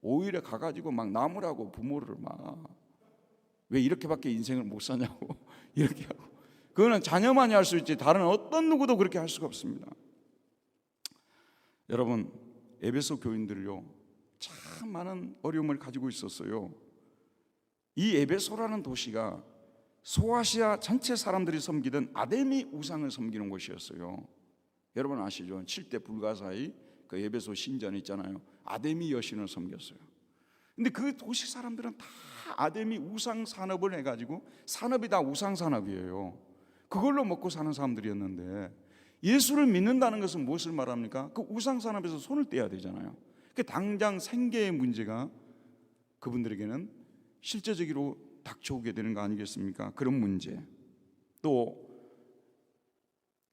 오히려 가가지고 막 나무라고 부모를 막 왜 이렇게밖에 인생을 못 사냐고 이렇게 하고. 그거는 자녀만이 할 수 있지 다른 어떤 누구도 그렇게 할 수가 없습니다. 여러분, 에베소 교인들요 참 많은 어려움을 가지고 있었어요. 이 에베소라는 도시가 소아시아 전체 사람들이 섬기던 아데미 우상을 섬기는 곳이었어요. 여러분 아시죠? 7대 불가사의 그 에베소 신전 있잖아요. 아데미 여신을 섬겼어요. 근데 그 도시 사람들은 다 아데미 우상 산업을 해가지고, 산업이 다 우상 산업이에요. 그걸로 먹고 사는 사람들이었는데, 예수를 믿는다는 것은 무엇을 말합니까? 그 우상 산업에서 손을 떼야 되잖아요. 그 당장 생계의 문제가 그분들에게는 실제적으로 닥쳐오게 되는 거 아니겠습니까? 그런 문제. 또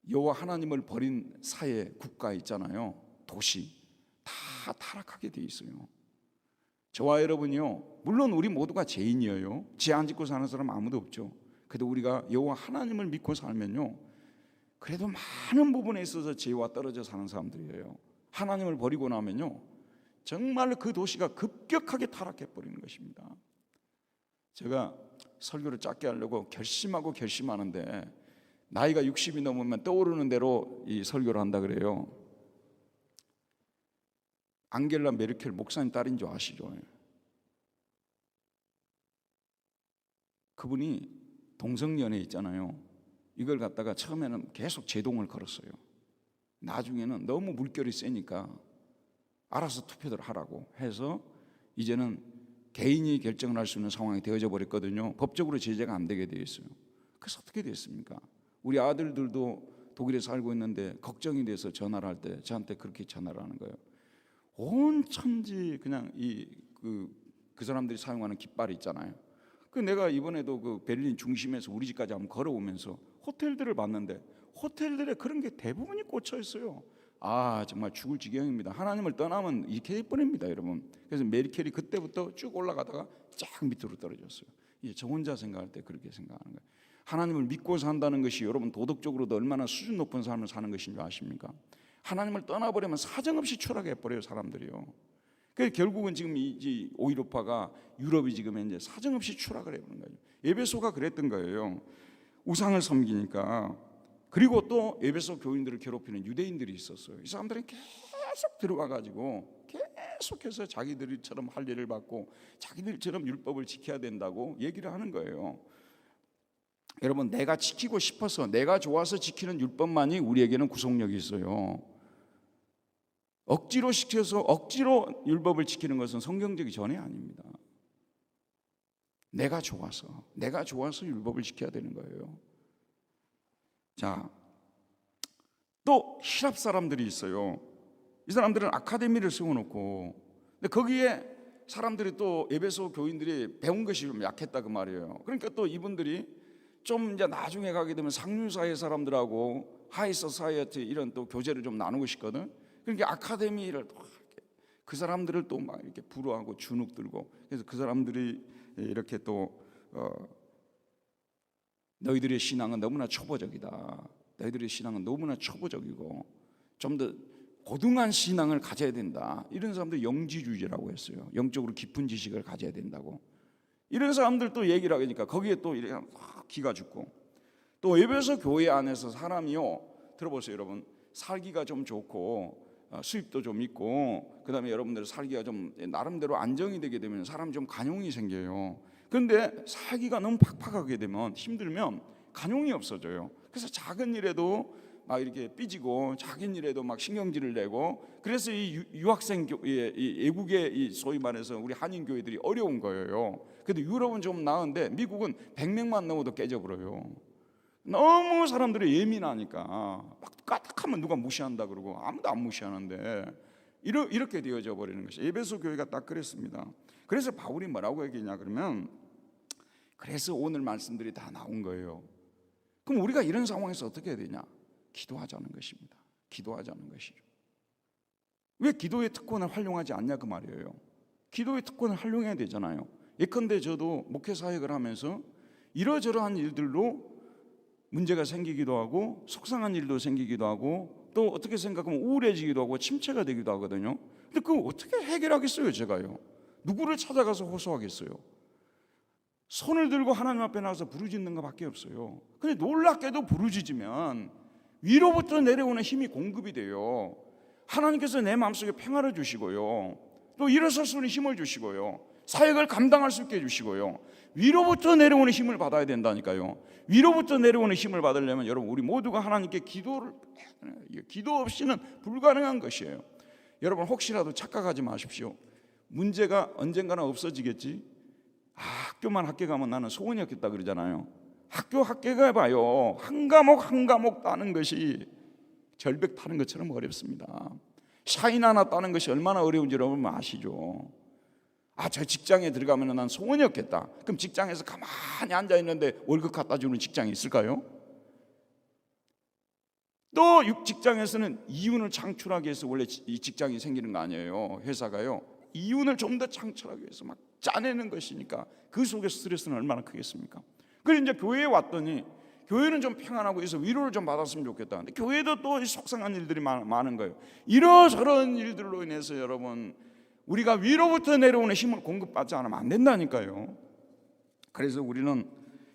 여호와 하나님을 버린 사회, 국가 있잖아요. 도시 다 타락하게 돼 있어요. 저와 여러분이요, 물론 우리 모두가 죄인이에요. 죄 안 짓고 사는 사람 아무도 없죠. 그래도 우리가 여호와 하나님을 믿고 살면요, 그래도 많은 부분에 있어서 죄와 떨어져 사는 사람들이에요. 하나님을 버리고 나면요, 정말 그 도시가 급격하게 타락해 버리는 것입니다. 제가 설교를 짧게 하려고 결심하는데 나이가 60이 넘으면 떠오르는 대로 이 설교를 한다 그래요. 앙겔라 메르켈 목사님 딸인 줄 아시죠? 그분이 동성연애 있잖아요. 이걸 갖다가 처음에는 계속 제동을 걸었어요. 나중에는 너무 물결이 세니까 알아서 투표를 하라고 해서 이제는 개인이 결정을 할 수 있는 상황이 되어져 버렸거든요. 법적으로 제재가 안 되게 되어 있어요. 그래서 어떻게 됐습니까? 우리 아들들도 독일에 살고 있는데 걱정이 돼서 전화를 할 때 저한테 그렇게 전화를 하는 거예요. 온 천지 그냥 그 사람들이 사용하는 깃발이 있잖아요. 그 내가 이번에도 그 베를린 중심에서 우리 집까지 한번 걸어오면서 호텔들을 봤는데 호텔들에 그런 게 대부분이 꽂혀 있어요. 아, 정말 죽을 지경입니다. 하나님을 떠나면 이렇게 돼버립니다, 여러분. 그래서 메르켈이 그때부터 쭉 올라가다가 쫙 밑으로 떨어졌어요. 이제 저 혼자 생각할 때 그렇게 생각하는 거예요. 하나님을 믿고 산다는 것이 여러분 도덕적으로도 얼마나 수준 높은 삶을 사는 것인 줄 아십니까? 하나님을 떠나버리면 사정없이 추락해버려요, 사람들이요. 그래서 결국은 지금 이 오이로파가 유럽이 지금 이제 사정없이 추락을 해버린 거예요. 에베소가 그랬던 거예요. 우상을 섬기니까. 그리고 또 에베소 교인들을 괴롭히는 유대인들이 있었어요. 이 사람들은 계속 들어와가지고 계속해서 자기들처럼 할 일을 받고 자기들처럼 율법을 지켜야 된다고 얘기를 하는 거예요. 여러분, 내가 지키고 싶어서 내가 좋아서 지키는 율법만이 우리에게는 구속력이 있어요. 억지로 시켜서 억지로 율법을 지키는 것은 성경적이 전혀 아닙니다. 내가 좋아서 율법을 지켜야 되는 거예요. 자, 또 히랍 사람들이 있어요. 이 사람들은 아카데미를 세워놓고, 근데 거기에 사람들이 또 에베소 교인들이 배운 것이 좀 약했다 그 말이에요. 그러니까 또 이분들이 좀 이제 나중에 가게 되면 상류사회 사람들하고 하이 소사이어티 이런 또 교제를 좀 나누고 싶거든. 그러니까 아카데미를 그 사람들을 또 막 이렇게 부러워하고 주눅 들고, 그래서 그 사람들이 이렇게 또 너희들의 신앙은 너무나 초보적이다. 너희들의 신앙은 너무나 초보적이고 좀 더 고등한 신앙을 가져야 된다. 이런 사람들 영지주의라고 했어요. 영적으로 깊은 지식을 가져야 된다고. 이런 사람들 또 얘기를 하니까 거기에 또 이렇게 기가 죽고, 또 에베소 교회 안에서 사람이요, 들어보세요 여러분, 살기가 좀 좋고 수입도 좀 있고 그다음에 여러분들 살기가 좀 나름대로 안정이 되게 되면 사람 좀 간용이 생겨요. 그런데 살기가 너무 팍팍하게 되면 힘들면 간용이 없어져요. 그래서 작은 일에도 막 이렇게 삐지고 작은 일에도 막 신경질을 내고, 그래서 이 유학생 이 외국의 이 소위 말해서 우리 한인 교회들이 어려운 거예요. 근데 유럽은 좀 나은데 미국은 100명만 넘어도 깨져버려요. 너무 사람들이 예민하니까 막 까딱하면 누가 무시한다 그러고 아무도 안 무시하는데 이렇게 되어져 버리는 것이 에베소 교회가 딱 그랬습니다. 그래서 바울이 뭐라고 얘기했냐 그러면, 그래서 오늘 말씀들이 다 나온 거예요. 그럼 우리가 이런 상황에서 어떻게 해야 되냐? 기도하자는 것입니다. 기도하자는 것이죠. 왜 기도의 특권을 활용하지 않냐 그 말이에요. 기도의 특권을 활용해야 되잖아요. 예컨대 저도 목회 사역을 하면서 이러저러한 일들로 문제가 생기기도 하고 속상한 일도 생기기도 하고 또 어떻게 생각하면 우울해지기도 하고 침체가 되기도 하거든요. 근데 그거 어떻게 해결하겠어요? 제가요, 누구를 찾아가서 호소하겠어요? 손을 들고 하나님 앞에 나와서 부르짖는 것밖에 없어요. 근데 놀랍게도 부르짖으면 위로부터 내려오는 힘이 공급이 돼요. 하나님께서 내 마음속에 평화를 주시고요, 또 일어설 수 있는 힘을 주시고요, 사역을 감당할 수 있게 해주시고요, 위로부터 내려오는 힘을 받아야 된다니까요. 위로부터 내려오는 힘을 받으려면 여러분 우리 모두가 하나님께 기도 없이는 불가능한 것이에요. 여러분 혹시라도 착각하지 마십시오. 문제가 언젠가는 없어지겠지. 학교만 합격하면 나는 소원이 없겠다 그러잖아요. 학교 합격해봐요. 한 과목 따는 것이 절벽 타는 것처럼 어렵습니다. 샤인 하나 따는 것이 얼마나 어려운지 여러분 아시죠? 저 직장에 들어가면 난 소원이 없겠다. 그럼 직장에서 가만히 앉아 있는데 월급 갖다 주는 직장이 있을까요? 또 직장에서는 이윤을 창출하기 위해서 원래 이 직장이 생기는 거 아니에요. 회사가요. 이윤을 좀 더 창출하기 위해서 막 짜내는 것이니까 그 속에 스트레스는 얼마나 크겠습니까? 그래서 이제 교회에 왔더니 교회는 좀 평안하고 해서 위로를 좀 받았으면 좋겠다. 근데 교회도 또 속상한 일들이 많은 거예요. 이러저런 일들로 인해서 여러분, 우리가 위로부터 내려오는 힘을 공급받지 않으면 안 된다니까요. 그래서 우리는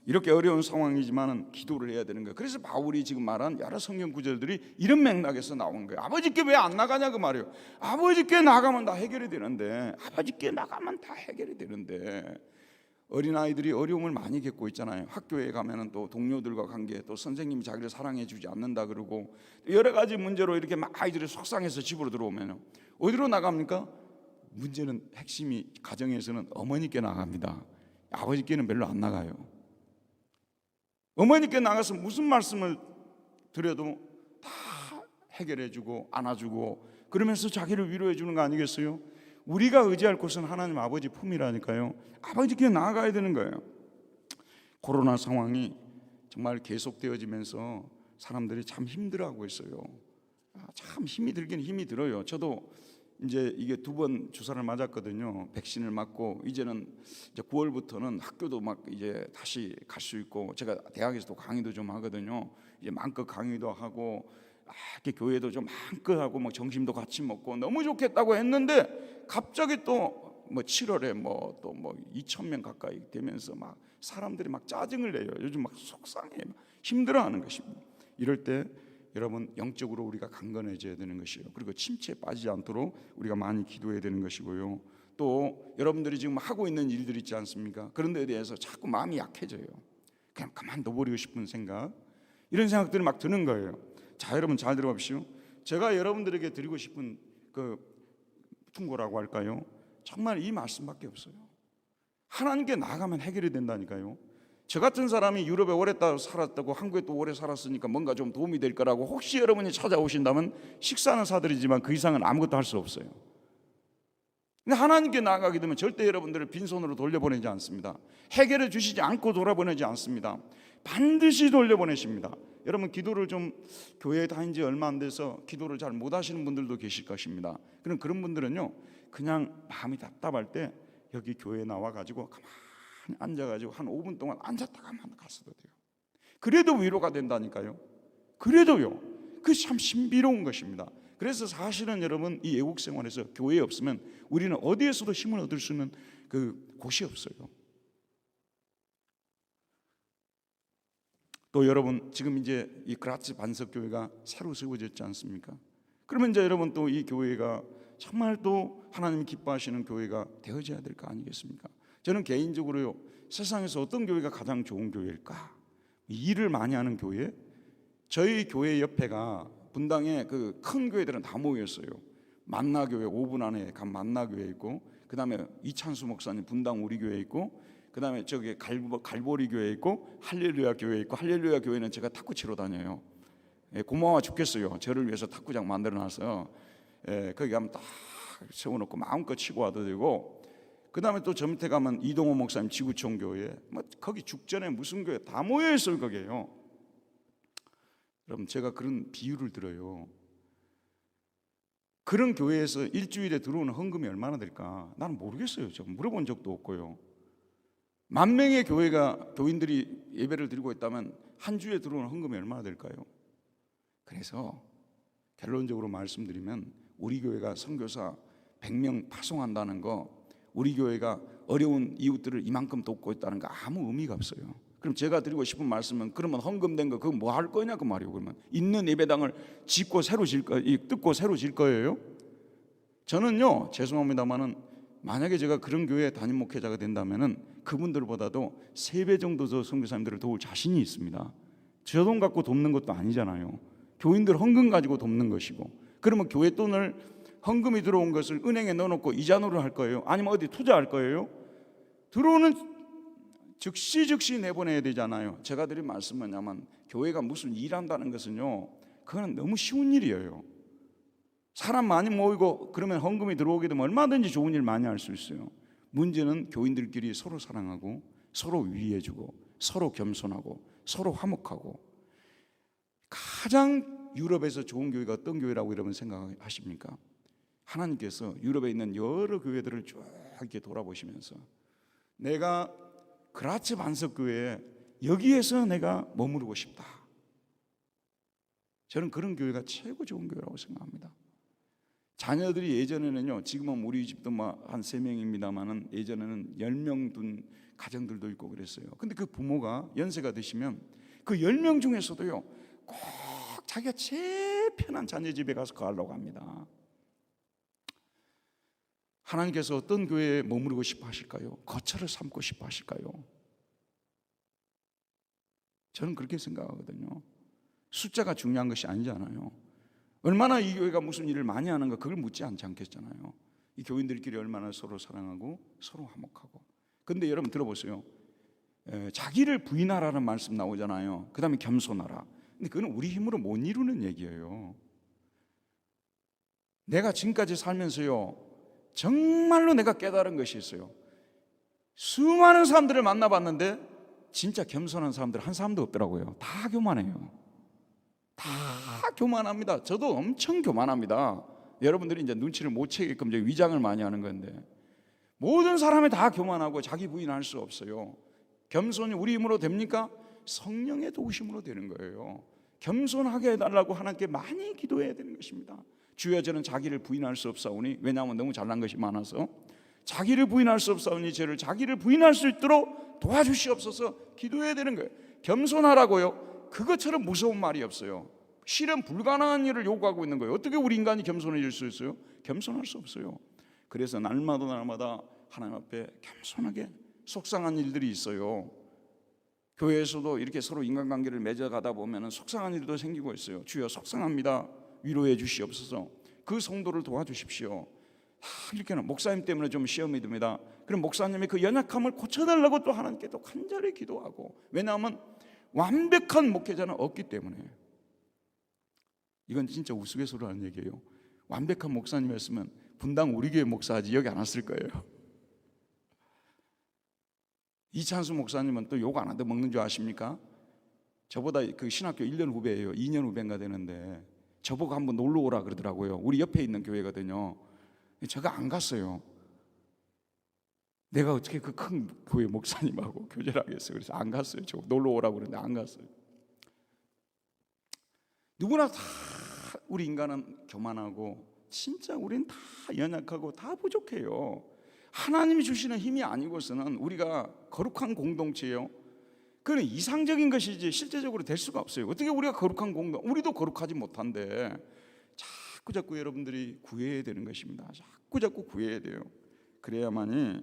이렇게 어려운 상황이지만은 기도를 해야 되는 거예요. 그래서 바울이 지금 말한 여러 성경 구절들이 이런 맥락에서 나온 거예요. 아버지께 왜 안 나가냐 그 말이에요. 아버지께 나가면 다 해결이 되는데, 아버지께 나가면 다 해결이 되는데, 어린아이들이 어려움을 많이 겪고 있잖아요. 학교에 가면은 또 동료들과 관계, 또 선생님이 자기를 사랑해 주지 않는다 그러고 여러 가지 문제로 이렇게 막 아이들이 속상해서 집으로 들어오면 어디로 나갑니까? 문제는 핵심이 가정에서는 어머니께 나갑니다. 아버지께는 별로 안 나가요. 어머니께 나가서 무슨 말씀을 드려도 다 해결해 주고 안아주고 그러면서 자기를 위로해 주는 거 아니겠어요? 우리가 의지할 곳은 하나님 아버지 품이라니까요. 아버지께 나아가야 되는 거예요. 코로나 상황이 정말 계속되어지면서 사람들이 참 힘들어하고 있어요. 참 힘이 들긴 힘이 들어요. 저도 이제 이게 2번 주사를 맞았거든요. 백신을 맞고 이제는 이제 9월부터는 학교도 막 이제 다시 갈 수 있고, 제가 대학에서도 강의도 좀 하거든요. 이제 마음껏 강의도 하고 이렇게 교회도 좀 마음껏 하고 뭐 점심도 같이 먹고 너무 좋겠다고 했는데 갑자기 또 뭐 7월에 뭐 또 뭐 2,000명 가까이 되면서 막 사람들이 막 짜증을 내요. 요즘 막 속상해, 막 힘들어하는 것입니다. 이럴 때 여러분, 영적으로 우리가 강건해져야 되는 것이에요. 그리고 침체에 빠지지 않도록 우리가 많이 기도해야 되는 것이고요. 또 여러분들이 지금 하고 있는 일들 있지 않습니까? 그런 데에 대해서 자꾸 마음이 약해져요. 그냥 가만둬버리고 싶은 생각, 이런 생각들이 막 드는 거예요. 자, 여러분 잘 들어보십시오. 제가 여러분들에게 드리고 싶은 그 충고라고 할까요? 정말 이 말씀밖에 없어요. 하나님께 나가면 해결이 된다니까요. 저 같은 사람이 유럽에 오래 살았다고 한국에 또 오래 살았으니까 뭔가 좀 도움이 될 거라고 혹시 여러분이 찾아오신다면 식사는 사드리지만 그 이상은 아무것도 할 수 없어요. 근데 하나님께 나아가게 되면 절대 여러분들을 빈손으로 돌려보내지 않습니다. 해결해 주시지 않고 돌아보내지 않습니다. 반드시 돌려보내십니다. 여러분, 기도를 좀 교회에 다닌 지 얼마 안 돼서 기도를 잘 못 하시는 분들도 계실 것입니다. 그런 분들은요, 그냥 마음이 답답할 때 여기 교회에 나와가지고 가만히 앉아가지고 한 5분 동안 앉았다가만 갔어도 돼요. 그래도 위로가 된다니까요. 그래도요. 그 참 신비로운 것입니다. 그래서 사실은 여러분, 이 외국 생활에서 교회에 없으면 우리는 어디에서도 힘을 얻을 수 있는 그 곳이 없어요. 또 여러분, 지금 이제 이 그라츠 반석 교회가 새로 세워졌지 않습니까? 그러면 이제 여러분, 또 이 교회가 정말 또 하나님이 기뻐하시는 교회가 되어져야 될 거 아니겠습니까? 저는 개인적으로요, 세상에서 어떤 교회가 가장 좋은 교회일까? 일을 많이 하는 교회. 저희 교회 옆에가 분당에 그 큰 교회들은 다 모였어요. 만나교회 5분 안에 간 만나교회 있고, 그 다음에 이찬수 목사님 분당 우리 교회 있고, 그 다음에 저기 갈보리 교회 있고, 할렐루야 교회 있고, 할렐루야 교회는 제가 탁구 치러 다녀요. 고마워 죽겠어요. 저를 위해서 탁구장 만들어놔서 거기 가면 딱 세워놓고 마음껏 치고 와도 되고, 그 다음에 또 저 밑에 가면 이동호 목사님 지구촌 교회, 뭐 거기 죽전에 무슨 교회 다 모여 있어요. 거기에요. 여러분, 제가 그런 비유를 들어요. 그런 교회에서 일주일에 들어오는 헌금이 얼마나 될까? 나는 모르겠어요. 제가 물어본 적도 없고요. 10,000명의 교인들이 예배를 드리고 있다면 한 주에 들어오는 헌금이 얼마나 될까요? 그래서 결론적으로 말씀드리면, 우리 교회가 선교사 100명 파송한다는 거, 우리 교회가 어려운 이웃들을 이만큼 돕고 있다는 거 아무 의미가 없어요. 그럼 제가 드리고 싶은 말씀은, 그러면 헌금된 거 그거 뭐 할 거냐 그 말이에요. 그러면 있는 예배당을 뜯고 새로 질 거예요? 저는요, 죄송합니다만은 만약에 제가 그런 교회 담임 목회자가 된다면은 그분들보다도 3배 정도 더 선교사님들을 도울 자신이 있습니다. 저 돈 갖고 돕는 것도 아니잖아요. 교인들 헌금 가지고 돕는 것이고. 그러면 교회 돈을, 헌금이 들어온 것을 은행에 넣어놓고 이자노를 할 거예요? 아니면 어디 투자할 거예요? 들어오는 즉시 내보내야 되잖아요. 제가 드린 말씀은 뭐냐면, 교회가 무슨 일한다는 것은요, 그거는 너무 쉬운 일이에요. 사람 많이 모이고 그러면 헌금이 들어오게 되면 얼마든지 좋은 일 많이 할 수 있어요. 문제는 교인들끼리 서로 사랑하고 서로 위로해주고 서로 겸손하고 서로 화목하고. 가장 유럽에서 좋은 교회가 어떤 교회라고 여러분 생각하십니까? 하나님께서 유럽에 있는 여러 교회들을 쭉 이렇게 돌아보시면서 내가 그라츠 반석교회 여기에서 내가 머무르고 싶다. 저는 그런 교회가 최고 좋은 교회라고 생각합니다. 자녀들이 예전에는요, 지금은 우리 집도 한 3명입니다만은 예전에는 10명 둔 가정들도 있고 그랬어요. 근데 그 부모가 연세가 드시면 그 10명 중에서도요, 꼭 자기가 제일 편한 자녀 집에 가서 거하려고 합니다. 하나님께서 어떤 교회에 머무르고 싶어 하실까요? 거처를 삼고 싶어 하실까요? 저는 그렇게 생각하거든요. 숫자가 중요한 것이 아니잖아요. 얼마나 이 교회가 무슨 일을 많이 하는가 그걸 묻지 않겠잖아요. 이 교인들끼리 얼마나 서로 사랑하고 서로 화목하고. 근데 여러분 들어보세요. 자기를 부인하라는 말씀 나오잖아요. 그 다음에 겸손하라. 근데 그건 우리 힘으로 못 이루는 얘기예요. 내가 지금까지 살면서요, 정말로 내가 깨달은 것이 있어요. 수많은 사람들을 만나봤는데 진짜 겸손한 사람들 한 사람도 없더라고요. 다 교만해요. 다 교만합니다. 저도 엄청 교만합니다. 여러분들이 이제 눈치를 못 채게끔 이제 위장을 많이 하는 건데, 모든 사람이 다 교만하고 자기 부인할 수 없어요. 겸손이 우리 힘으로 됩니까? 성령의 도우심으로 되는 거예요. 겸손하게 해달라고 하나님께 많이 기도해야 되는 것입니다. 주여 저는 자기를 부인할 수 없사오니, 왜냐하면 너무 잘난 것이 많아서 자기를 부인할 수 없사오니 저를 자기를 부인할 수 있도록 도와주시옵소서 기도해야 되는 거예요. 겸손하라고요? 그것처럼 무서운 말이 없어요. 실은 불가능한 일을 요구하고 있는 거예요. 어떻게 우리 인간이 겸손해질 수 있어요? 겸손할 수 없어요. 그래서 날마다 하나님 앞에 겸손하게, 속상한 일들이 있어요. 교회에서도 이렇게 서로 인간관계를 맺어가다 보면 속상한 일도 생기고 있어요. 주여 속상합니다. 위로해 주시옵소서. 그 성도를 도와주십시오. 이렇게는 목사님 때문에 좀 시험이 듭니다. 그럼 목사님의 그 연약함을 고쳐달라고 또 하나님께 또 간절히 기도하고. 왜냐하면 완벽한 목회자는 없기 때문에. 이건 진짜 우스갯소리로 하는 얘기예요. 완벽한 목사님이었으면 분당 우리 교회 목사하지 여기 안 왔을 거예요. 이찬수 목사님은 또 욕 안 하다 먹는 줄 아십니까? 저보다 그 신학교 1년 후배예요. 2년 후배인가 되는데 저보고 한번 놀러 오라 그러더라고요. 우리 옆에 있는 교회거든요. 제가 안 갔어요. 내가 어떻게 그 큰 교회 목사님하고 교제를 하겠어요. 그래서 안 갔어요. 저 놀러 오라고 그러는데 안 갔어요. 누구나 다 우리 인간은 교만하고 진짜 우리는 다 연약하고 다 부족해요. 하나님이 주시는 힘이 아니고서는 우리가 거룩한 공동체예요. 그건 이상적인 것이지 실제적으로 될 수가 없어요. 어떻게 우리가 거룩한 공동, 우리도 거룩하지 못한데 자꾸 여러분들이 구해야 되는 것입니다. 자꾸 구해야 돼요. 그래야만이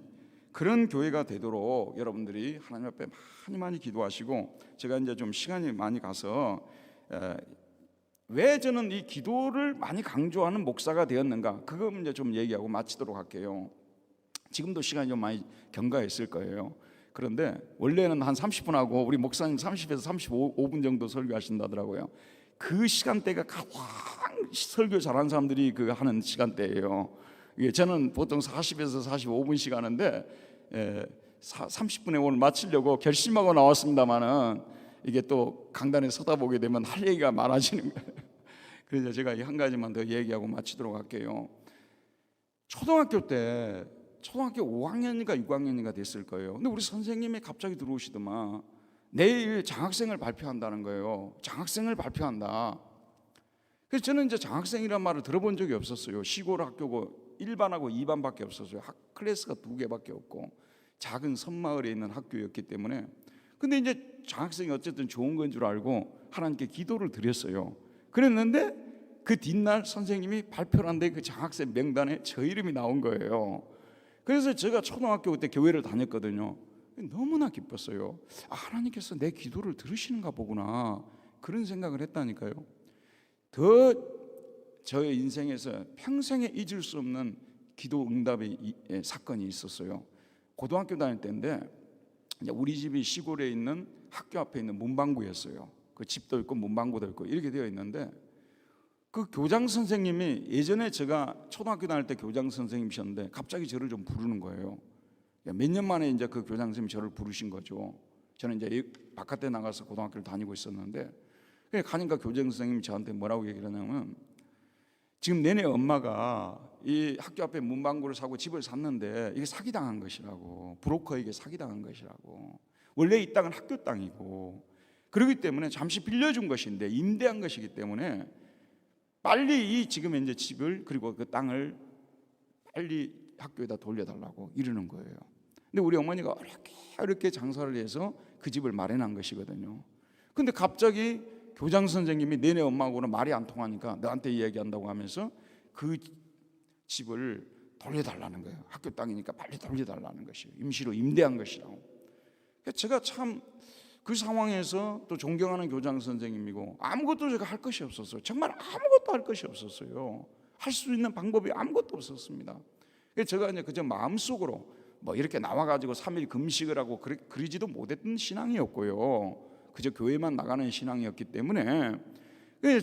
그런 교회가 되도록 여러분들이 하나님 앞에 많이 기도하시고, 제가 이제 좀 시간이 많이 가서 왜 저는 이 기도를 많이 강조하는 목사가 되었는가, 그거 이제 좀 얘기하고 마치도록 할게요. 지금도 시간이 좀 많이 경과했을 거예요. 그런데 원래는 한 30분 하고 우리 목사님 30에서 35분 정도 설교하신다더라고요. 그 시간대가 가장 설교 잘하는 사람들이 그 하는 시간대예요. 저는 보통 40에서 45분씩 하는데 30분에 오늘 마치려고 결심하고 나왔습니다만은 이게 또 강단에 서다 보게 되면 할 얘기가 많아지는 거예요. 그래서 제가 한 가지만 더 얘기하고 마치도록 할게요. 초등학교 5학년인가 6학년인가 됐을 거예요. 근데 우리 선생님이 갑자기 들어오시더만 내일 장학생을 발표한다는 거예요. 장학생을 발표한다. 그래서 저는 이제 장학생이란 말을 들어본 적이 없었어요. 시골 학교고 1반하고 2반밖에 없었어요. 클래스가 2개밖에 없고 작은 섬마을에 있는 학교였기 때문에. 근데 이제 장학생이 어쨌든 좋은 건 줄 알고 하나님께 기도를 드렸어요. 그랬는데 그 뒷날 선생님이 발표를 한데 그 장학생 명단에 저 이름이 나온 거예요. 그래서 제가 초등학교 때 교회를 다녔거든요. 너무나 기뻤어요. 하나님께서 내 기도를 들으시는가 보구나, 그런 생각을 했다니까요. 더 저의 인생에서 평생에 잊을 수 없는 기도 응답의 사건이 있었어요. 고등학교 다닐 때인데 우리 집이 시골에 있는 학교 앞에 있는 문방구였어요. 그 집도 있고 문방구도 있고 이렇게 되어 있는데 그 교장 선생님이, 예전에 제가 초등학교 다닐 때 교장 선생님이셨는데 갑자기 저를 좀 부르는 거예요. 몇 년 만에 이제 그 교장 선생님이 저를 부르신 거죠. 저는 이제 바깥에 나가서 고등학교를 다니고 있었는데, 가니까 교장 선생님이 저한테 뭐라고 얘기를 하냐면, 지금 너네 엄마가 이 학교 앞에 문방구를 사고 집을 샀는데 이게 사기당한 것이라고, 브로커에게 사기당한 것이라고. 원래 이 땅은 학교 땅이고, 그렇기 때문에 잠시 빌려준 것인데 임대한 것이기 때문에 빨리 이 지금 이제 집을 그리고 그 땅을 빨리 학교에다 돌려달라고 이러는 거예요. 근데 우리 어머니가 어렵게 장사를 해서 그 집을 마련한 것이거든요. 근데 갑자기 교장 선생님이 너네 엄마하고는 말이 안 통하니까 너한테 이야기한다고 하면서 그 집을 돌려달라는 거예요. 학교 땅이니까 빨리 돌려달라는 것이에요. 임시로 임대한 것이라고. 제가 참 그 상황에서 또 존경하는 교장 선생님이고 아무것도 제가 할 것이 없었어요. 정말 아무것도 할 것이 없었어요. 할 수 있는 방법이 아무것도 없었습니다. 제가 이제 그저 마음속으로 뭐 이렇게 나와가지고 3일 금식을 하고 그러지도 못했던 신앙이었고요. 그저 교회만 나가는 신앙이었기 때문에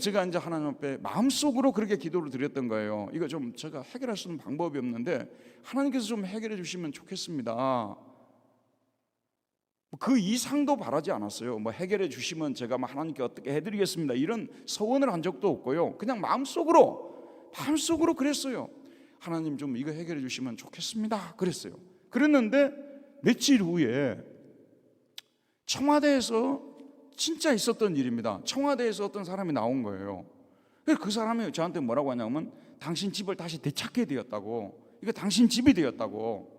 제가 이제 하나님 앞에 마음속으로 그렇게 기도를 드렸던 거예요. 이거 좀 제가 해결할 수 있는 방법이 없는데 하나님께서 좀 해결해 주시면 좋겠습니다. 그 이상도 바라지 않았어요. 뭐 해결해 주시면 제가 뭐 하나님께 어떻게 해드리겠습니다 이런 서원을 한 적도 없고요. 그냥 마음속으로 그랬어요. 하나님 좀 이거 해결해 주시면 좋겠습니다 그랬어요. 그랬는데 며칠 후에 청와대에서 진짜 있었던 일입니다. 청와대에서 어떤 사람이 나온 거예요. 그 사람이 저한테 뭐라고 하냐면 당신 집을 다시 되찾게 되었다고, 이거 당신 집이 되었다고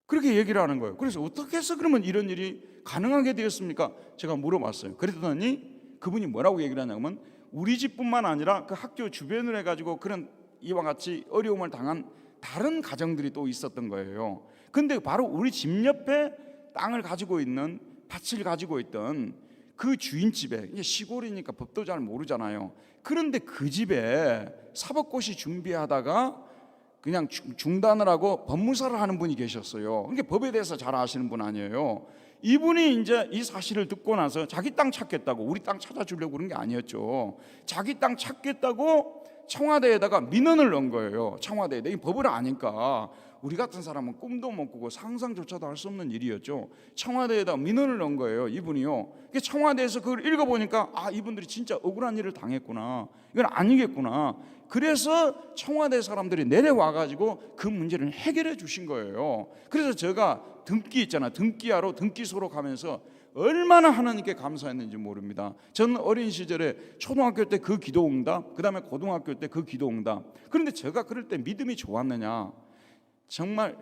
그렇게 얘기를 하는 거예요. 그래서 어떻게 해서 그러면 이런 일이 가능하게 되었습니까? 제가 물어봤어요. 그랬더니 그분이 뭐라고 얘기를 하냐면 우리 집뿐만 아니라 그 학교 주변을 해가지고 그런 이와 같이 어려움을 당한 다른 가정들이 또 있었던 거예요. 근데 바로 우리 집 옆에 땅을 가지고 있는, 밭을 가지고 있던 그 주인집에, 이게 시골이니까 법도 잘 모르잖아요. 그런데 그 집에 사법고시 준비하다가 그냥 중단을 하고 법무사를 하는 분이 계셨어요. 그러니까 법에 대해서 잘 아시는 분 아니에요. 이분이 이제 이 사실을 듣고 나서 자기 땅 찾겠다고, 우리 땅 찾아주려고 그런 게 아니었죠. 자기 땅 찾겠다고 청와대에다가 민원을 넣은 거예요. 청와대에. 이 법을 아니까 우리 같은 사람은 꿈도 못 꾸고 상상조차도 할 수 없는 일이었죠. 청와대에다 민원을 넣은 거예요. 이분이요. 청와대에서 그걸 읽어보니까 아, 이분들이 진짜 억울한 일을 당했구나, 이건 아니겠구나. 그래서 청와대 사람들이 내려와가지고 그 문제를 해결해 주신 거예요. 그래서 제가 등기 있잖아, 등기하러 등기소로 가면서 얼마나 하나님께 감사했는지 모릅니다. 저는 어린 시절에 초등학교 때 그 기도응답, 그 다음에 고등학교 때 그 기도응답. 그런데 제가 그럴 때 믿음이 좋았느냐, 정말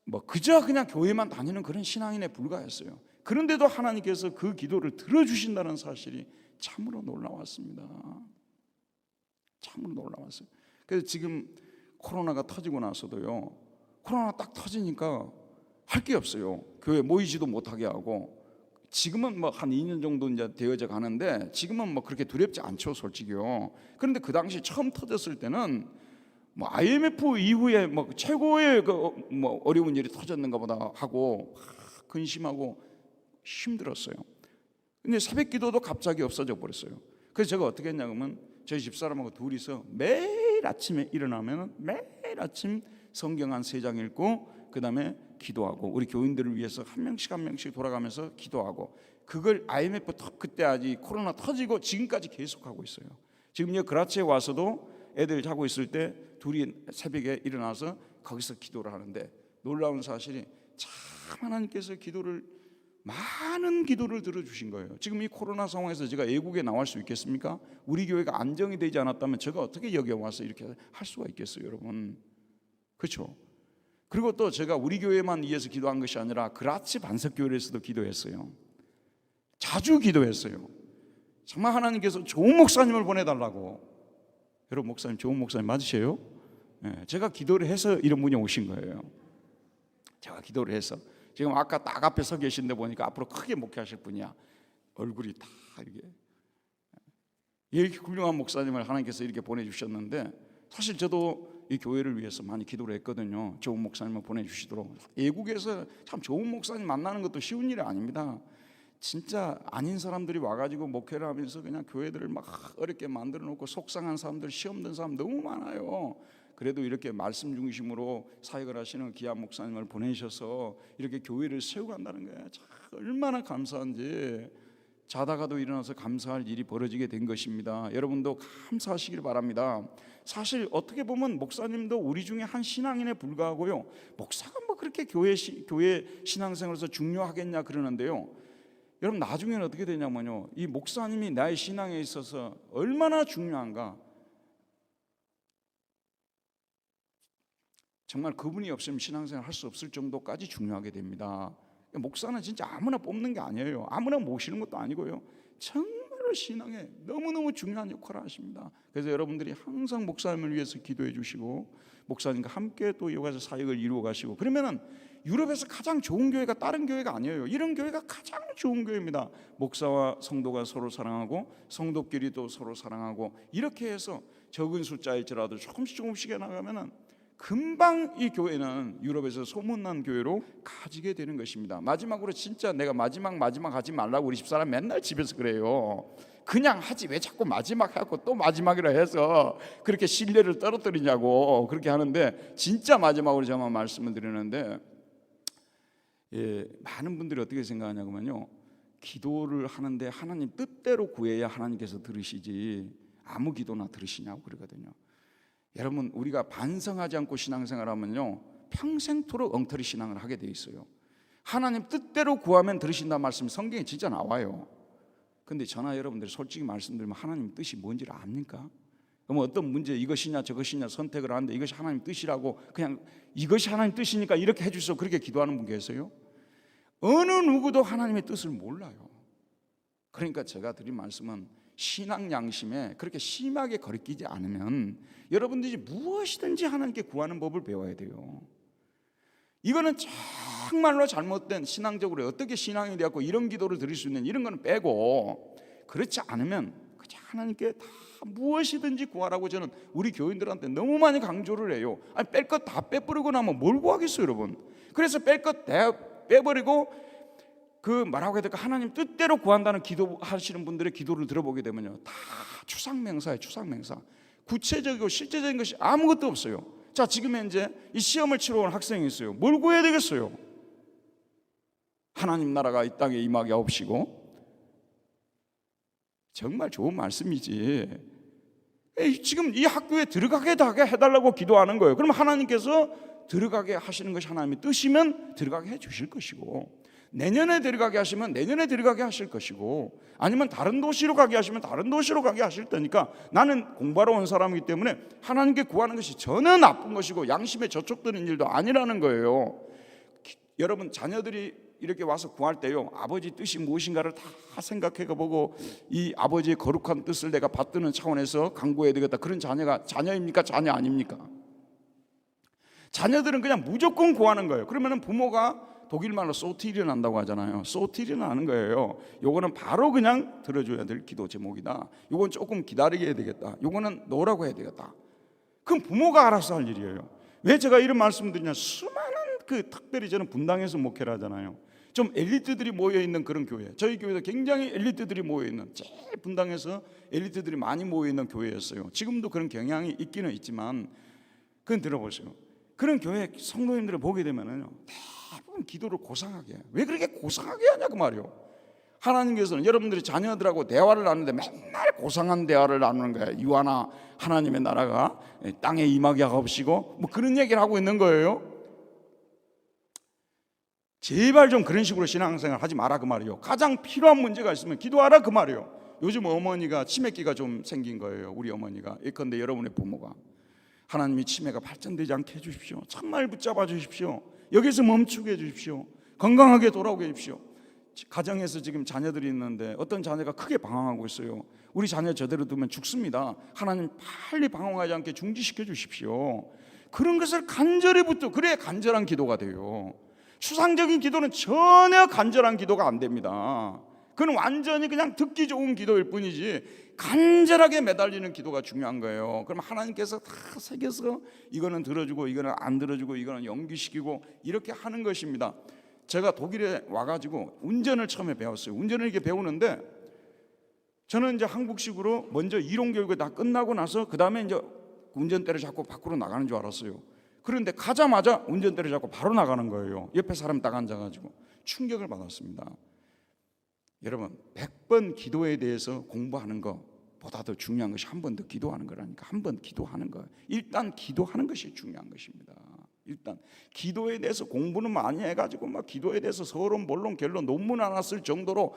뭐 그저 그냥 교회만 다니는 그런 신앙인에 불과했어요. 그런데도 하나님께서 그 기도를 들어주신다는 사실이 참으로 놀라웠습니다. 참으로 놀라웠어요. 그래서 지금 코로나가 터지고 나서도요, 코로나 딱 터지니까 할 게 없어요. 교회 모이지도 못하게 하고, 지금은 뭐 한 2년 정도 이제 되어져 가는데 지금은 뭐 그렇게 두렵지 않죠, 솔직히요. 그런데 그 당시 처음 터졌을 때는 뭐 IMF 이후에 뭐 최고의 그 뭐 어려운 일이 터졌는가 보다 하고 근심하고 힘들었어요. 근데 새벽 기도도 갑자기 없어져 버렸어요. 그래서 제가 어떻게 했냐면 저희 집사람하고 둘이서 매일 아침에 일어나면 매일 아침 성경 한 3장 읽고 그 다음에 기도하고, 우리 교인들을 위해서 한 명씩 돌아가면서 기도하고, 그걸 IMF 그때 아직 코로나 터지고 지금까지 계속하고 있어요. 지금 이 그라치에 와서도 애들 자고 있을 때 둘이 새벽에 일어나서 거기서 기도를 하는데, 놀라운 사실이 참 하나님께서 많은 기도를 들어주신 거예요. 지금 이 코로나 상황에서 제가 외국에 나갈 수 있겠습니까? 우리 교회가 안정이 되지 않았다면 제가 어떻게 여기 와서 이렇게 할 수가 있겠어요, 여러분? 그렇죠? 그리고 또 제가 우리 교회만 위해서 기도한 것이 아니라 그라치 반석교회에서도 기도했어요. 자주 기도했어요. 정말 하나님께서 좋은 목사님을 보내달라고. 여러분, 목사님 좋은 목사님 맞으세요? 네, 제가 기도를 해서 이런 분이 오신 거예요. 제가 기도를 해서. 지금 아까 딱 앞에 서 계신데 보니까 앞으로 크게 목회하실 분이야. 얼굴이 다 이렇게 훌륭한 목사님을 하나님께서 이렇게 보내주셨는데, 사실 저도 이 교회를 위해서 많이 기도를 했거든요. 좋은 목사님을 보내주시도록. 외국에서 참 좋은 목사님 만나는 것도 쉬운 일이 아닙니다. 진짜 아닌 사람들이 와가지고 목회를 하면서 그냥 교회들을 막 어렵게 만들어 놓고 속상한 사람들, 시험 든 사람 너무 많아요. 그래도 이렇게 말씀 중심으로 사역을 하시는 귀한 목사님을 보내셔서 이렇게 교회를 세우고 간다는 거예요. 참 얼마나 감사한지 자다가도 일어나서 감사할 일이 벌어지게 된 것입니다. 여러분도 감사하시길 바랍니다. 사실 어떻게 보면 목사님도 우리 중에 한 신앙인에 불과하고요, 목사가 뭐 그렇게 교회 신앙생활에서 중요하겠냐 그러는데요, 여러분 나중에는 어떻게 되냐면요, 이 목사님이 나의 신앙에 있어서 얼마나 중요한가, 정말 그분이 없으면 신앙생활 할 수 없을 정도까지 중요하게 됩니다. 목사는 진짜 아무나 뽑는 게 아니에요. 아무나 모시는 것도 아니고요, 정말로 신앙에 너무너무 중요한 역할을 하십니다. 그래서 여러분들이 항상 목사님을 위해서 기도해 주시고 목사님과 함께 또 이어가서 사역을 이루어 가시고, 그러면은 유럽에서 가장 좋은 교회가 다른 교회가 아니에요. 이런 교회가 가장 좋은 교회입니다. 목사와 성도가 서로 사랑하고 성도끼리 또 서로 사랑하고, 이렇게 해서 적은 숫자일지라도 조금씩 해나가면은 금방 이 교회는 유럽에서 소문난 교회로 가지게 되는 것입니다. 마지막으로 진짜 내가 마지막 하지 말라고 우리 집사람 맨날 집에서 그래요. 그냥 하지 왜 자꾸 마지막 해갖고 또 마지막이라 해서 그렇게 신뢰를 떨어뜨리냐고 그렇게 하는데, 진짜 마지막으로 저만 말씀을 드리는데, 많은 분들이 어떻게 생각하냐면요, 기도를 하는데 하나님 뜻대로 구해야 하나님께서 들으시지 아무 기도나 들으시냐고 그러거든요. 여러분, 우리가 반성하지 않고 신앙생활하면요 평생토록 엉터리 신앙을 하게 돼 있어요. 하나님 뜻대로 구하면 들으신다는 말씀이 성경에 진짜 나와요. 근데 저나 여러분들이 솔직히 말씀드리면 하나님 뜻이 뭔지를 압니까? 그럼 어떤 문제, 이것이냐 저것이냐 선택을 하는데 이것이 하나님 뜻이라고 그냥 이것이 하나님 뜻이니까 이렇게 해주셔서 그렇게 기도하는 분 계세요? 어느 누구도 하나님의 뜻을 몰라요. 그러니까 제가 드린 말씀은 신앙 양심에 그렇게 심하게 거리끼지 않으면 여러분들이 무엇이든지 하나님께 구하는 법을 배워야 돼요. 이거는 정말로 잘못된, 신앙적으로 어떻게 신앙이 되었고 이런 기도를 드릴 수 있는 이런 거는 빼고, 그렇지 않으면 그냥 하나님께 다 무엇이든지 구하라고 저는 우리 교인들한테 너무 많이 강조를 해요. 아니, 뺄 것 다 빼버리고 나면 뭘 구하겠어요, 여러분? 그래서 뺄 것 다 빼버리고 그 뭐라고 해야 될까, 하나님 뜻대로 구한다는 기도하시는 분들의 기도를 들어보게 되면요, 다 추상명사예요. 추상명사. 구체적이고 실제적인 것이 아무것도 없어요. 자, 지금 현재 이 시험을 치러 온 학생이 있어요. 뭘 구해야 되겠어요? 하나님 나라가 이 땅에 임하게 하옵시고. 정말 좋은 말씀이지. 지금 이 학교에 들어가게 해달라고 기도하는 거예요. 그럼 하나님께서 들어가게 하시는 것이 하나님의 뜻이면 들어가게 해 주실 것이고, 내년에 들어가게 하시면 내년에 들어가게 하실 것이고, 아니면 다른 도시로 가게 하시면 다른 도시로 가게 하실 테니까, 나는 공부하러 온 사람이기 때문에 하나님께 구하는 것이 전혀 나쁜 것이고 양심에 저촉되는 일도 아니라는 거예요. 여러분, 자녀들이 이렇게 와서 구할 때요, 아버지 뜻이 무엇인가를 다 생각해 보고 이 아버지의 거룩한 뜻을 내가 받드는 차원에서 강구해야 되겠다. 그런 자녀가 자녀입니까? 자녀 아닙니까? 자녀들은 그냥 무조건 구하는 거예요. 그러면은 부모가 독일말로 소티리난다고 하잖아요. 소티리나는 거예요. 요거는 바로 그냥 들어줘야 될 기도 제목이다. 요건 조금 기다리게 해야 되겠다. 요거는 노라고 해야 되겠다. 그럼 부모가 알아서 할 일이에요. 왜 제가 이런 말씀 드리냐, 수많은 특별히 저는 분당에서 목회를 하잖아요. 좀 엘리트들이 모여있는 그런 교회, 저희 교회도 굉장히 엘리트들이 모여있는, 제일 분당에서 엘리트들이 많이 모여있는 교회였어요. 지금도 그런 경향이 있기는 있지만, 그건 들어보세요. 그런 교회 성도님들을 보게 되면은요, 대부분 기도를 고상하게 해요. 왜 그렇게 고상하게 하냐 그 말이요. 하나님께서는 여러분들이 자녀들하고 대화를 나누는데 맨날 고상한 대화를 나누는 거예요. 유하나 하나님의 나라가 땅에 임하게 하옵시고 뭐 그런 얘기를 하고 있는 거예요. 제발 좀 그런 식으로 신앙생활 하지 마라 그 말이요. 가장 필요한 문제가 있으면 기도하라 그 말이요. 요즘 어머니가 치매기가 좀 생긴 거예요. 우리 어머니가. 예컨대 여러분의 부모가 하나님이 치매가 발전되지 않게 해주십시오. 정말 붙잡아 주십시오. 여기서 멈추게 해주십시오. 건강하게 돌아오게 해주십시오. 가정에서 지금 자녀들이 있는데 어떤 자녀가 크게 방황하고 있어요. 우리 자녀 저대로 두면 죽습니다. 하나님 빨리 방황하지 않게 중지시켜 주십시오. 그런 것을 간절히 붙들고, 그래야 간절한 기도가 돼요. 추상적인 기도는 전혀 간절한 기도가 안 됩니다. 그건 완전히 그냥 듣기 좋은 기도일 뿐이지 간절하게 매달리는 기도가 중요한 거예요. 그럼 하나님께서 다 새겨서 이거는 들어주고 이거는 안 들어주고 이거는 연기시키고 이렇게 하는 것입니다. 제가 독일에 와가지고 운전을 처음에 배웠어요. 운전을 이렇게 배우는데 저는 이제 한국식으로 먼저 이론 교육을 다 끝나고 나서 그 다음에 이제 운전대를 잡고 밖으로 나가는 줄 알았어요. 그런데 가자마자 운전대를 잡고 바로 나가는 거예요. 옆에 사람 딱 앉아가지고 충격을 받았습니다. 여러분, 100번 기도에 대해서 공부하는 것보다 더 중요한 것이 한 번 더 기도하는 거라니까. 한 번 기도하는 거. 일단 기도하는 것이 중요한 것입니다. 일단 기도에 대해서 공부는 많이 해가지고 막 기도에 대해서 서론, 본론, 결론, 논문 하나 쓸 정도로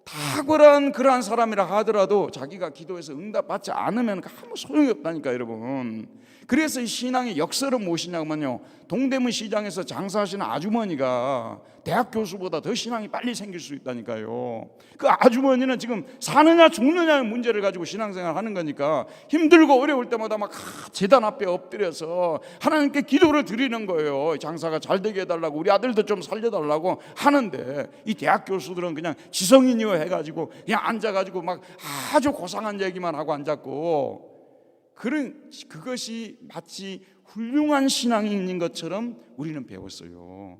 탁월한 그러한 사람이라 하더라도 자기가 기도해서 응답받지 않으면 아무 소용이 없다니까 여러분. 그래서 이 신앙의 역설은 무엇이냐면요, 동대문 시장에서 장사하시는 아주머니가 대학 교수보다 더 신앙이 빨리 생길 수 있다니까요. 그 아주머니는 지금 사느냐 죽느냐의 문제를 가지고 신앙생활 하는 거니까 힘들고 어려울 때마다 막 제단 앞에 엎드려서 하나님께 기도를 드리는 거예요. 장사가 잘 되게 해달라고, 우리 아들도 좀 살려달라고 하는데, 이 대학 교수들은 그냥 지성인이요 해가지고 그냥 앉아가지고 막 아주 고상한 얘기만 하고 앉았고, 그것이 마치 훌륭한 신앙인인 것처럼 우리는 배웠어요.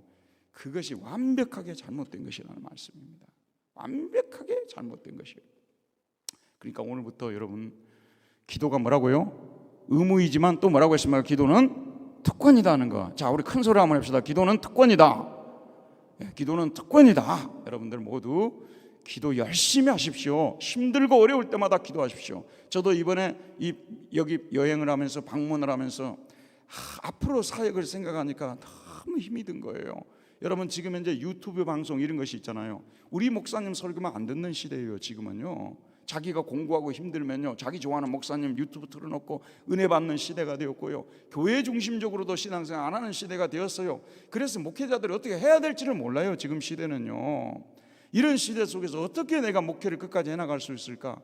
그것이 완벽하게 잘못된 것이라는 말씀입니다. 완벽하게 잘못된 것이에요. 그러니까 오늘부터 여러분, 기도가 뭐라고요? 의무이지만 또 뭐라고 했습니까? 기도는 특권이다 하는 거. 자, 우리 큰 소리 한번 합시다. 기도는 특권이다. 기도는 특권이다. 여러분들 모두 기도 열심히 하십시오. 힘들고 어려울 때마다 기도하십시오. 저도 이번에 여기 여행을 하면서 방문을 하면서 앞으로 사역을 생각하니까 너무 힘이 든 거예요. 여러분, 지금 현재 유튜브 방송 이런 것이 있잖아요. 우리 목사님 설교만 안 듣는 시대예요. 지금은요, 자기가 공부하고 힘들면요, 자기 좋아하는 목사님 유튜브 틀어놓고 은혜 받는 시대가 되었고요, 교회 중심적으로도 신앙생활 안 하는 시대가 되었어요. 그래서 목회자들이 어떻게 해야 될지를 몰라요. 지금 시대는요. 이런 시대 속에서 어떻게 내가 목회를 끝까지 해나갈 수 있을까?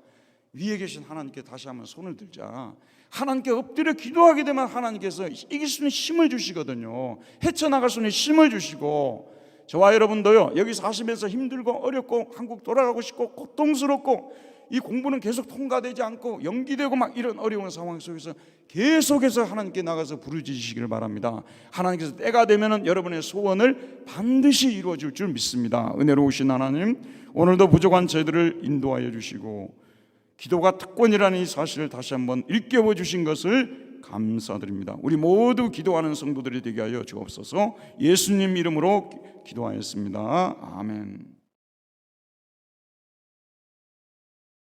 위에 계신 하나님께 다시 한번 손을 들자. 하나님께 엎드려 기도하게 되면 하나님께서 이길 수 있는 힘을 주시거든요. 헤쳐나갈 수 있는 힘을 주시고, 저와 여러분도요, 여기 사시면서 힘들고 어렵고 한국 돌아가고 싶고 고통스럽고 이 공부는 계속 통과되지 않고 연기되고 막 이런 어려운 상황 속에서 계속해서 하나님께 나가서 부르짖으시기를 바랍니다. 하나님께서 때가 되면 여러분의 소원을 반드시 이루어 줄 줄 믿습니다. 은혜로우신 하나님, 오늘도 부족한 저희들을 인도하여 주시고 기도가 특권이라는 이 사실을 다시 한번 일깨워 주신 것을 감사드립니다. 우리 모두 기도하는 성도들이 되게 하여 주옵소서. 예수님 이름으로 기도하였습니다. 아멘.